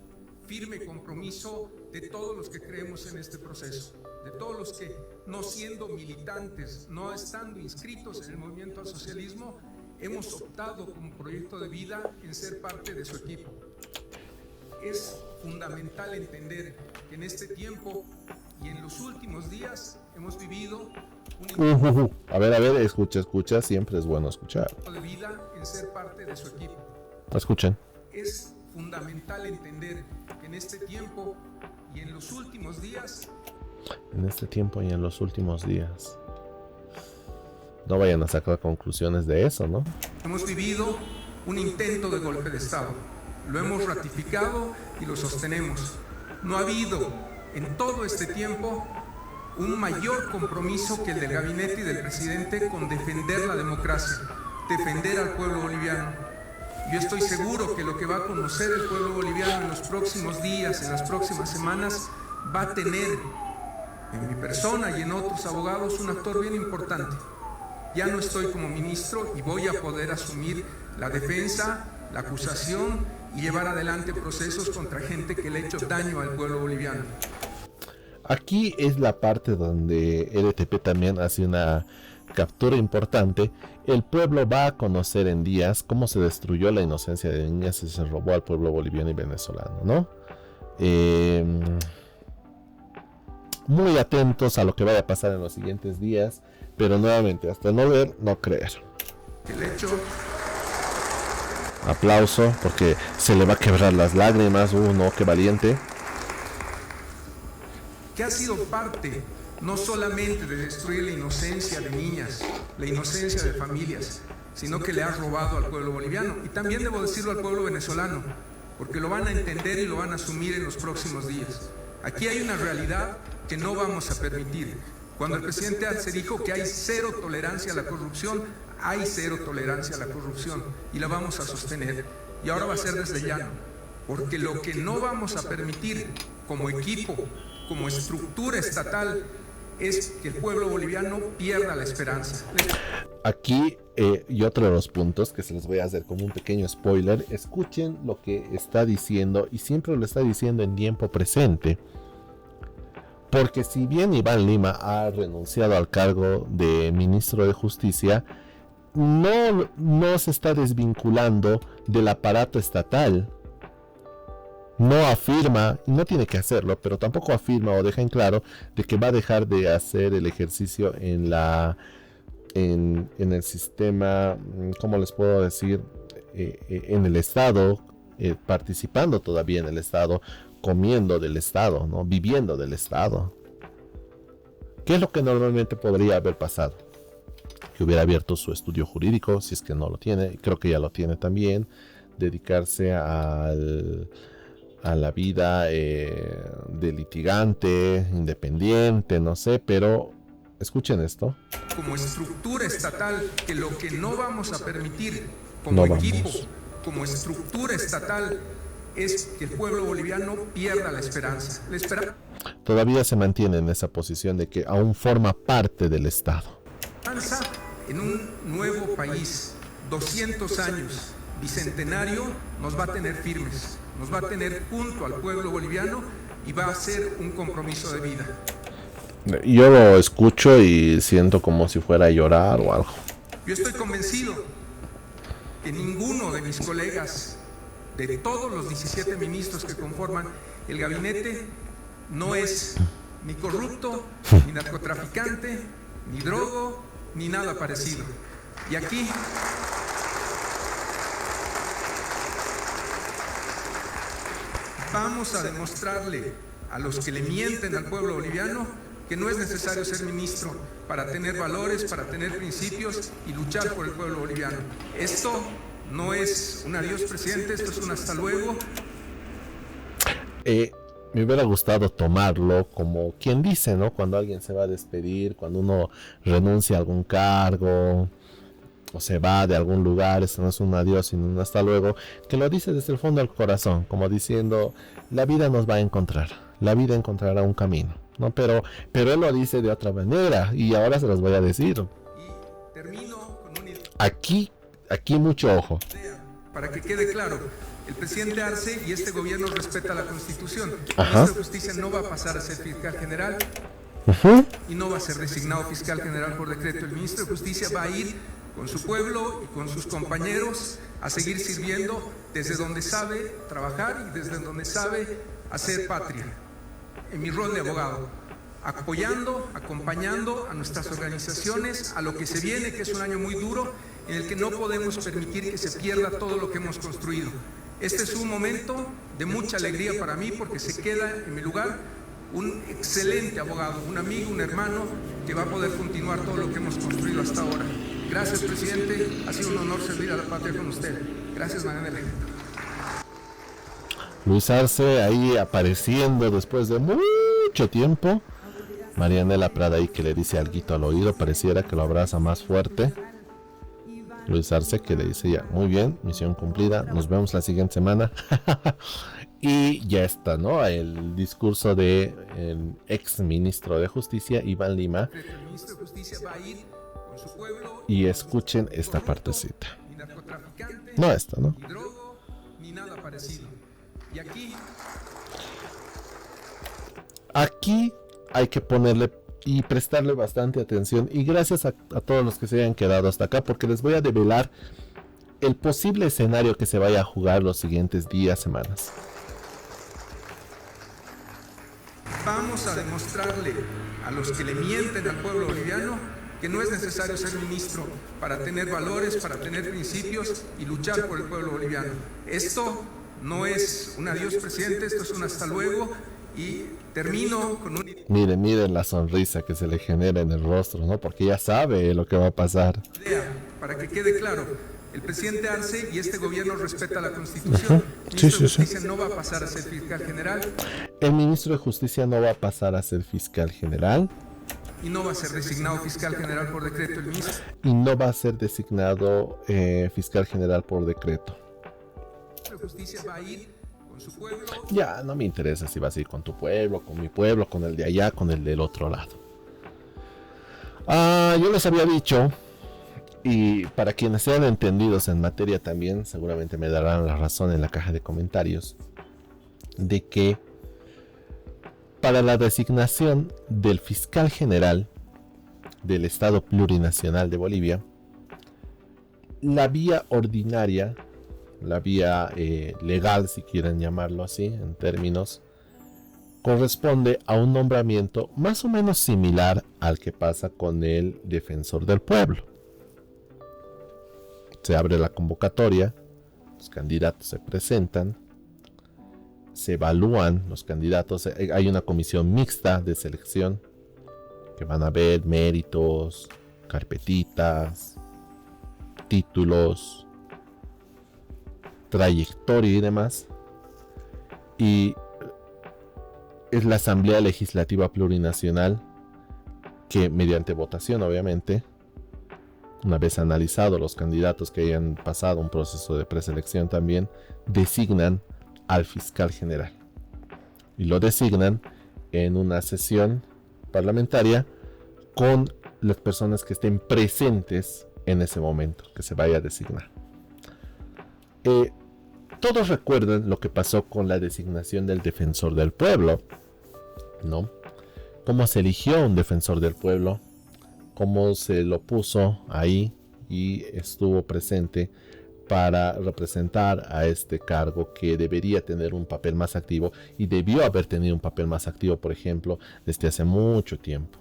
firme compromiso de todos los que creemos en este proceso, de todos los que, no siendo militantes, no estando inscritos en el movimiento al socialismo, hemos optado como proyecto de vida en ser parte de su equipo. Es fundamental entender que en este tiempo y en los últimos días hemos vivido A ver, escucha, siempre es bueno escuchar. De vida en ser parte de su equipo. Escuchen. Es fundamental entender que en este tiempo y en los últimos días. No vayan a sacar conclusiones de eso, ¿no? Hemos vivido un intento de golpe de Estado. Lo hemos ratificado y lo sostenemos. No ha habido en todo este tiempo un mayor compromiso que el del gabinete y del presidente con defender la democracia, defender al pueblo boliviano. Yo estoy seguro que lo que va a conocer el pueblo boliviano en los próximos días, en las próximas semanas, va a tener en mi persona y en otros abogados un actor bien importante. Ya no estoy como ministro y voy a poder asumir la defensa, la acusación y llevar adelante procesos contra gente que le ha hecho daño al pueblo boliviano. Aquí es la parte donde LTP también hace una captura importante. El pueblo va a conocer en días cómo se destruyó la inocencia de niñas y se robó al pueblo boliviano y venezolano, ¿no? Muy atentos a lo que vaya a pasar en los siguientes días, pero nuevamente, hasta no ver, no creer. El hecho... Aplauso, porque se le va a quebrar las lágrimas. No, qué valiente. Que ha sido parte no solamente de destruir la inocencia de niñas, la inocencia de familias, sino que le ha robado al pueblo boliviano, y también debo decirlo al pueblo venezolano, porque lo van a entender y lo van a asumir en los próximos días. Aquí hay una realidad que no vamos a permitir. Cuando el presidente Arce dijo que hay cero tolerancia a la corrupción, hay cero tolerancia a la corrupción, y la vamos a sostener. Y ahora va a ser desde llano, porque lo que no vamos a permitir como equipo, como estructura estatal, es que el pueblo boliviano pierda la esperanza. Aquí y otro de los puntos que se les voy a hacer como un pequeño spoiler. Escuchen lo que está diciendo, y siempre lo está diciendo en tiempo presente, porque si bien Iván Lima ha renunciado al cargo de ministro de Justicia, no se está desvinculando del aparato estatal. no afirma, y no tiene que hacerlo, pero tampoco afirma o deja en claro de que va a dejar de hacer el ejercicio en el sistema, ¿cómo les puedo decir? En el Estado, participando todavía en el Estado, comiendo del Estado, ¿no? Viviendo del Estado. ¿Qué es lo que normalmente podría haber pasado? Que hubiera abierto su estudio jurídico, si es que no lo tiene, creo que ya lo tiene también, dedicarse a la vida de litigante, independiente, no sé, pero escuchen esto. Como estructura estatal, que lo que no vamos a permitir como equipo, como estructura estatal, es que el pueblo boliviano pierda la esperanza. Todavía se mantiene en esa posición de que aún forma parte del Estado. En un nuevo país, 200 años, bicentenario, nos va a tener firmes, nos va a tener junto al pueblo boliviano y va a ser un compromiso de vida. Yo lo escucho y siento como si fuera a llorar o algo. Yo estoy convencido que ninguno de mis colegas, de todos los 17 ministros que conforman el gabinete, no es ni corrupto, ni narcotraficante, ni drogo, ni nada parecido. Y aquí vamos a demostrarle a los que le mienten al pueblo boliviano que no es necesario ser ministro para tener valores, para tener principios y luchar por el pueblo boliviano. Esto no es un adiós, presidente, esto es un hasta luego. Me hubiera gustado tomarlo como quien dice, ¿no? Cuando alguien se va a despedir, cuando uno renuncia a algún cargo o se va de algún lugar, esto no es un adiós sino un hasta luego, que lo dice desde el fondo del corazón, como diciendo, la vida nos va a encontrar, la vida encontrará un camino, ¿no? Pero él lo dice de otra manera y ahora se los voy a decir. Y termino con Aquí mucho ojo. Para que quede claro, el presidente Arce y este gobierno respeta la Constitución. El Ajá. ministro de Justicia no va a pasar a ser fiscal general y no va a ser designado fiscal general por decreto. El ministro de Justicia va a ir con su pueblo y con sus compañeros a seguir sirviendo desde donde sabe trabajar y desde donde sabe hacer patria, en mi rol de abogado, apoyando, acompañando a nuestras organizaciones a lo que se viene, que es un año muy duro, en el que no podemos permitir que se pierda todo lo que hemos construido. Este es un momento de mucha alegría para mí porque se queda en mi lugar un excelente abogado, un amigo, un hermano que va a poder continuar todo lo que hemos construido hasta ahora. Gracias, presidente. Ha sido un honor servir a la patria con usted. Gracias, Marianela. Luis Arce ahí apareciendo después de mucho tiempo. Marianela Prada ahí que le dice alguito al oído, pareciera que lo abraza más fuerte. Luis Arce que le dice ya, muy bien, misión cumplida, nos vemos la siguiente semana. Y ya está, ¿no? El discurso de el ex ministro de Justicia, Iván Lima. El ministro de Justicia va a ir con su pueblo Y escuchen esta partecita. ni narcotraficante, No esta, ¿no? ni drogo, ni nada parecido. Y Aquí hay que ponerle y prestarle bastante atención. Y gracias a todos los que se hayan quedado hasta acá, porque les voy a develar el posible escenario que se vaya a jugar los siguientes días, semanas. vamos a demostrarle a los que le mienten al pueblo boliviano que no es necesario ser ministro para tener valores, para tener principios y luchar por el pueblo boliviano. Esto no es un adiós, presidente, esto es un hasta luego. Y termino con un... Miren la sonrisa que se le genera en el rostro, ¿no? Porque ya sabe lo que va a pasar. Para que quede claro, el presidente Arce y este gobierno respeta la Constitución. El Sí, ministro de sí. Justicia no va a pasar a ser fiscal general El ministro de Justicia no va a pasar a ser fiscal general y no va a ser designado fiscal general por decreto. El ministro y no va a ser designado fiscal general por decreto. de Justicia va a ir con su pueblo. Ya, no me interesa si vas a ir con tu pueblo, con mi pueblo, con el de allá, con el del otro lado. Yo les había dicho, y para quienes sean entendidos en materia también, seguramente me darán la razón en la caja de comentarios, de que para la designación del fiscal general del Estado Plurinacional de Bolivia, la vía ordinaria la vía legal, si quieren llamarlo así, en términos, corresponde a un nombramiento más o menos similar al que pasa con el defensor del pueblo. Se abre la convocatoria, los candidatos se presentan, se evalúan los candidatos, hay una comisión mixta de selección que van a ver méritos, carpetitas, títulos, trayectoria y demás, y es la Asamblea Legislativa Plurinacional que, mediante votación obviamente, una vez analizados los candidatos que hayan pasado un proceso de preselección también, designan al fiscal general y lo designan en una sesión parlamentaria con las personas que estén presentes en ese momento que se vaya a designar. Todos recuerdan lo que pasó con la designación del defensor del pueblo, ¿no? Cómo se eligió un defensor del pueblo, cómo se lo puso ahí y estuvo presente para representar a este cargo que debería tener un papel más activo y debió haber tenido un papel más activo, por ejemplo, desde hace mucho tiempo.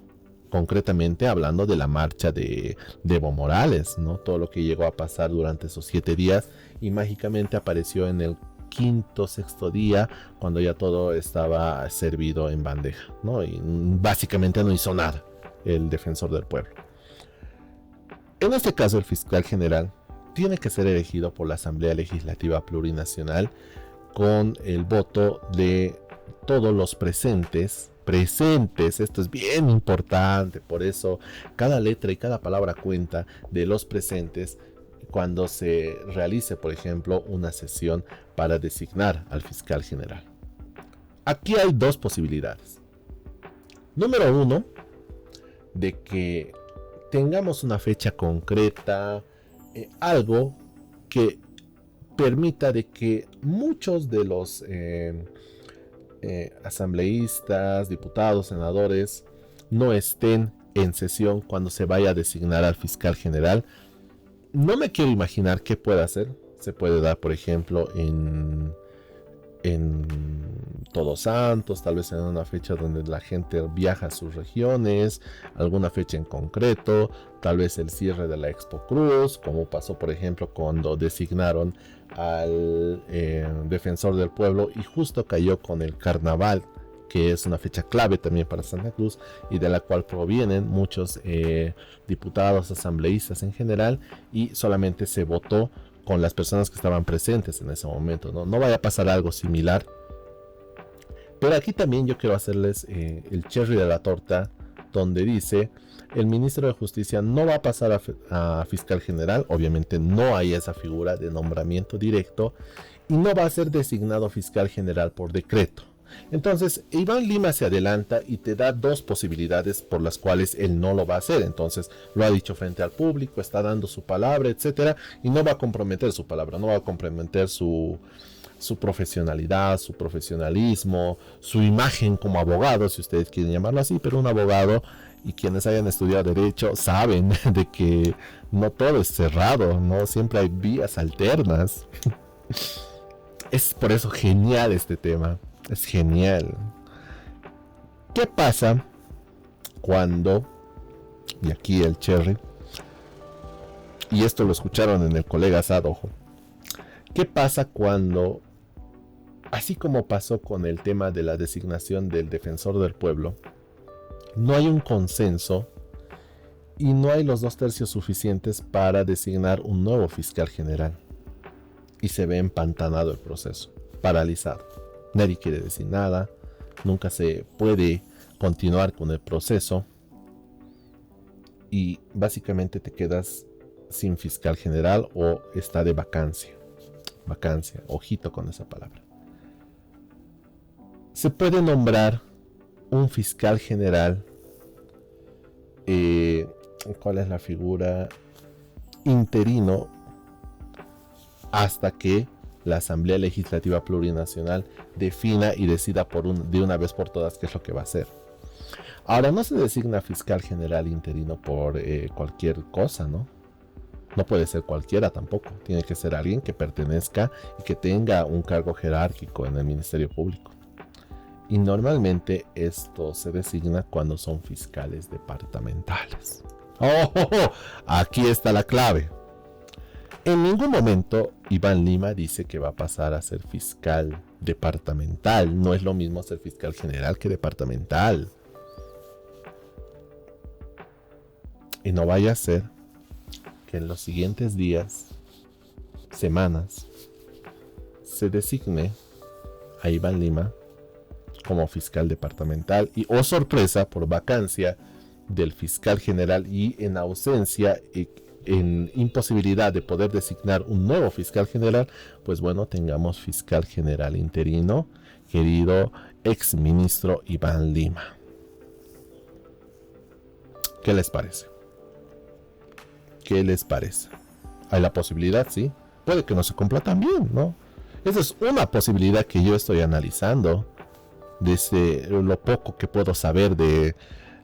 Concretamente hablando de la marcha de Evo Morales, ¿no? Todo lo que llegó a pasar durante esos 7 días y mágicamente apareció en el quinto, sexto día, cuando ya todo estaba servido en bandeja, ¿no? Y básicamente no hizo nada el defensor del pueblo. En este caso, el fiscal general tiene que ser elegido por la Asamblea Legislativa Plurinacional con el voto de todos los presentes, esto es bien importante, por eso cada letra y cada palabra cuenta, de los presentes cuando se realice, por ejemplo, una sesión para designar al fiscal general. Aquí hay dos posibilidades. Número 1, de que tengamos una fecha concreta, algo que permita de que muchos de los asambleístas, diputados, senadores no estén en sesión cuando se vaya a designar al fiscal general. No me quiero imaginar qué puede hacer. Se puede dar, por ejemplo, en Todos Santos, tal vez en una fecha donde la gente viaja a sus regiones, alguna fecha en concreto, tal vez el cierre de la Expo Cruz, como pasó, por ejemplo, cuando designaron al defensor del pueblo y justo cayó con el carnaval, que es una fecha clave también para Santa Cruz y de la cual provienen muchos diputados, asambleístas en general, y solamente se votó con las personas que estaban presentes en ese momento, no vaya a pasar algo similar. Pero aquí también yo quiero hacerles el cherry de la torta, donde dice: el ministro de Justicia no va a pasar a fiscal general, obviamente no hay esa figura de nombramiento directo, y no va a ser designado fiscal general por decreto. Entonces Iván Lima se adelanta y te da dos posibilidades por las cuales él no lo va a hacer. Entonces lo ha dicho frente al público, está dando su palabra, etcétera, y no va a comprometer su palabra, no va a comprometer su profesionalidad, su profesionalismo, su imagen como abogado, si ustedes quieren llamarlo así, pero un abogado, y quienes hayan estudiado derecho saben de que no todo es cerrado, no siempre hay vías alternas. Es por eso genial este tema, es genial. ¿Qué pasa cuando, y aquí el cherry, y esto lo escucharon en el colega Sadojo, qué pasa cuando, así como pasó con el tema de la designación del defensor del pueblo, no hay un consenso y no hay los 2/3 suficientes para designar un nuevo fiscal general? Y se ve empantanado el proceso, paralizado. Nadie quiere decir nada, nunca se puede continuar con el proceso y básicamente te quedas sin fiscal general o está de vacancia. Vacancia, ojito con esa palabra. Se puede nombrar un fiscal general, ¿cuál es la figura? Interino, hasta que la Asamblea Legislativa Plurinacional defina y decida de una vez por todas qué es lo que va a hacer. Ahora, no se designa fiscal general interino por cualquier cosa, ¿no? No puede ser cualquiera tampoco. Tiene que ser alguien que pertenezca y que tenga un cargo jerárquico en el Ministerio Público. Y normalmente esto se designa cuando son fiscales departamentales. ¡Oh! Aquí está la clave. En ningún momento Iván Lima dice que va a pasar a ser fiscal departamental. No es lo mismo ser fiscal general que departamental. Y no vaya a ser que en los siguientes días, semanas, se designe a Iván Lima como fiscal departamental y, oh sorpresa, por vacancia del fiscal general y en ausencia y en imposibilidad de poder designar un nuevo fiscal general, pues bueno, tengamos fiscal general interino, querido exministro Iván Lima. ¿Qué les parece? ¿Qué les parece? Hay la posibilidad, sí. Puede que no se cumpla también, ¿no? Esa es una posibilidad que yo estoy analizando desde lo poco que puedo saber de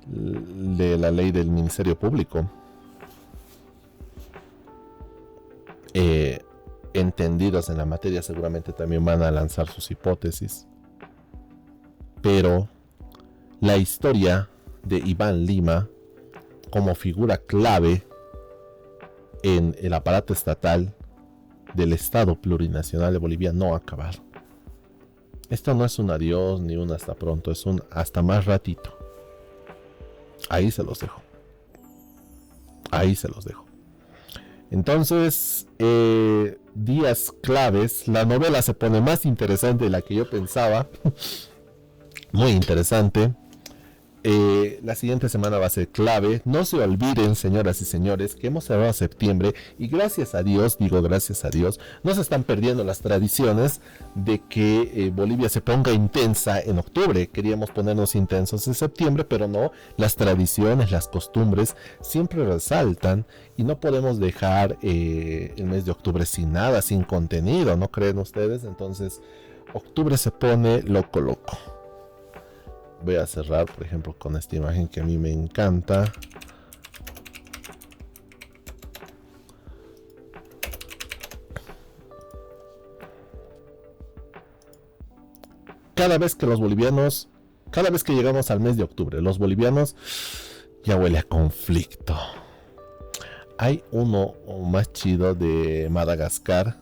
la ley del Ministerio Público. Entendidos en la materia seguramente también van a lanzar sus hipótesis. Pero la historia de Iván Lima como figura clave en el aparato estatal del Estado Plurinacional de Bolivia no ha acabado. Esto no es un adiós ni un hasta pronto, es un hasta más ratito. Ahí se los dejo. Ahí se los dejo. Entonces, días claves. La novela se pone más interesante de la que yo pensaba. Muy interesante. La siguiente semana va a ser clave. No se olviden, señoras y señores, que hemos cerrado septiembre y gracias a Dios, digo gracias a Dios, no se están perdiendo las tradiciones de que Bolivia se ponga intensa en octubre. Queríamos ponernos intensos en septiembre, pero no, las tradiciones, las costumbres siempre resaltan y no podemos dejar el mes de octubre sin nada, sin contenido, ¿no creen ustedes? Entonces, octubre se pone loco, loco. Voy a cerrar, por ejemplo, con esta imagen que a mí me encanta. Cada vez que llegamos al mes de octubre, los bolivianos ya huele a conflicto. Hay uno más chido de Madagascar.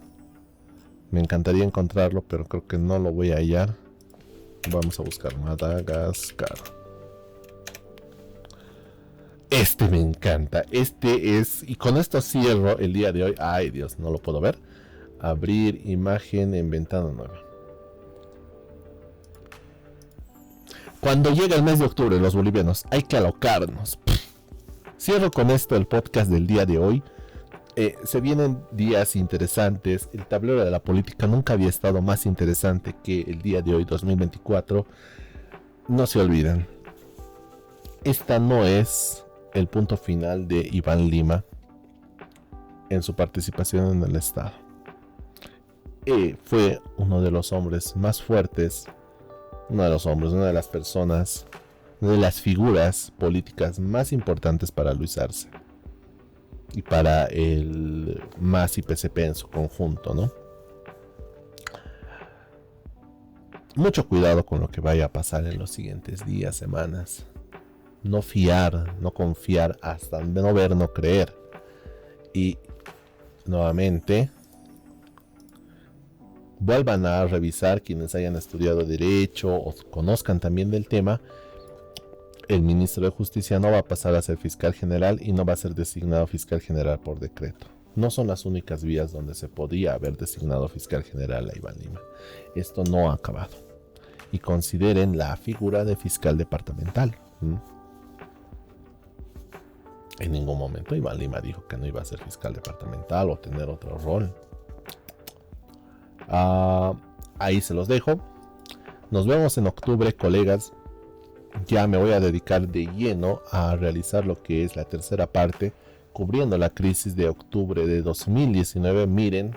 Me encantaría encontrarlo, pero creo que no lo voy a hallar. Vamos a buscar Madagascar. Este me encanta. Este es... Y con esto cierro el día de hoy. Ay, Dios, no lo puedo ver. Abrir imagen en ventana nueva. Cuando llega el mes de octubre, los bolivianos, hay que alocarnos. Cierro con esto el podcast del día de hoy. Se vienen días interesantes. El tablero de la política nunca había estado más interesante que el día de hoy, 2024. No se olviden, esta no es el punto final de Iván Lima en su participación en el Estado. Fue uno de los hombres más fuertes, una de las personas, una de las figuras políticas más importantes para Luis Arce y para el MAS y PCP en su conjunto, ¿no? Mucho cuidado con lo que vaya a pasar en los siguientes días, semanas. No fiar, no confiar, hasta no ver, no creer. Y nuevamente, vuelvan a revisar quienes hayan estudiado Derecho o conozcan también del tema. El ministro de Justicia no va a pasar a ser fiscal general y no va a ser designado fiscal general por decreto. No son las únicas vías donde se podía haber designado fiscal general a Iván Lima. Esto no ha acabado. Y consideren la figura de fiscal departamental. En ningún momento Iván Lima dijo que no iba a ser fiscal departamental o tener otro rol. Ahí se los dejo. Nos vemos en octubre, colegas. Ya me voy a dedicar de lleno a realizar lo que es la tercera parte, cubriendo la crisis de octubre de 2019. Miren,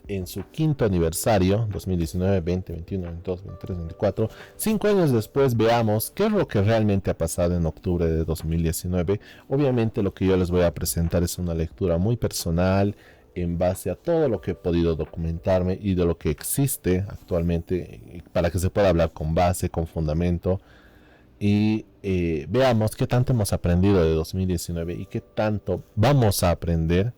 en su quinto aniversario, 2019, 20, 21, 22, 23, 24, 5 años después, veamos qué es lo que realmente ha pasado en octubre de 2019. Obviamente lo que yo les voy a presentar es una lectura muy personal, en base a todo lo que he podido documentarme y de lo que existe actualmente, para que se pueda hablar con base, con fundamento, y veamos qué tanto hemos aprendido de 2019 y qué tanto vamos a aprender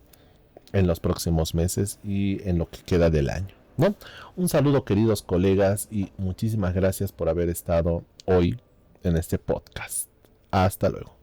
en los próximos meses y en lo que queda del año, ¿no? Un saludo, queridos colegas, y muchísimas gracias por haber estado hoy en este podcast. Hasta luego.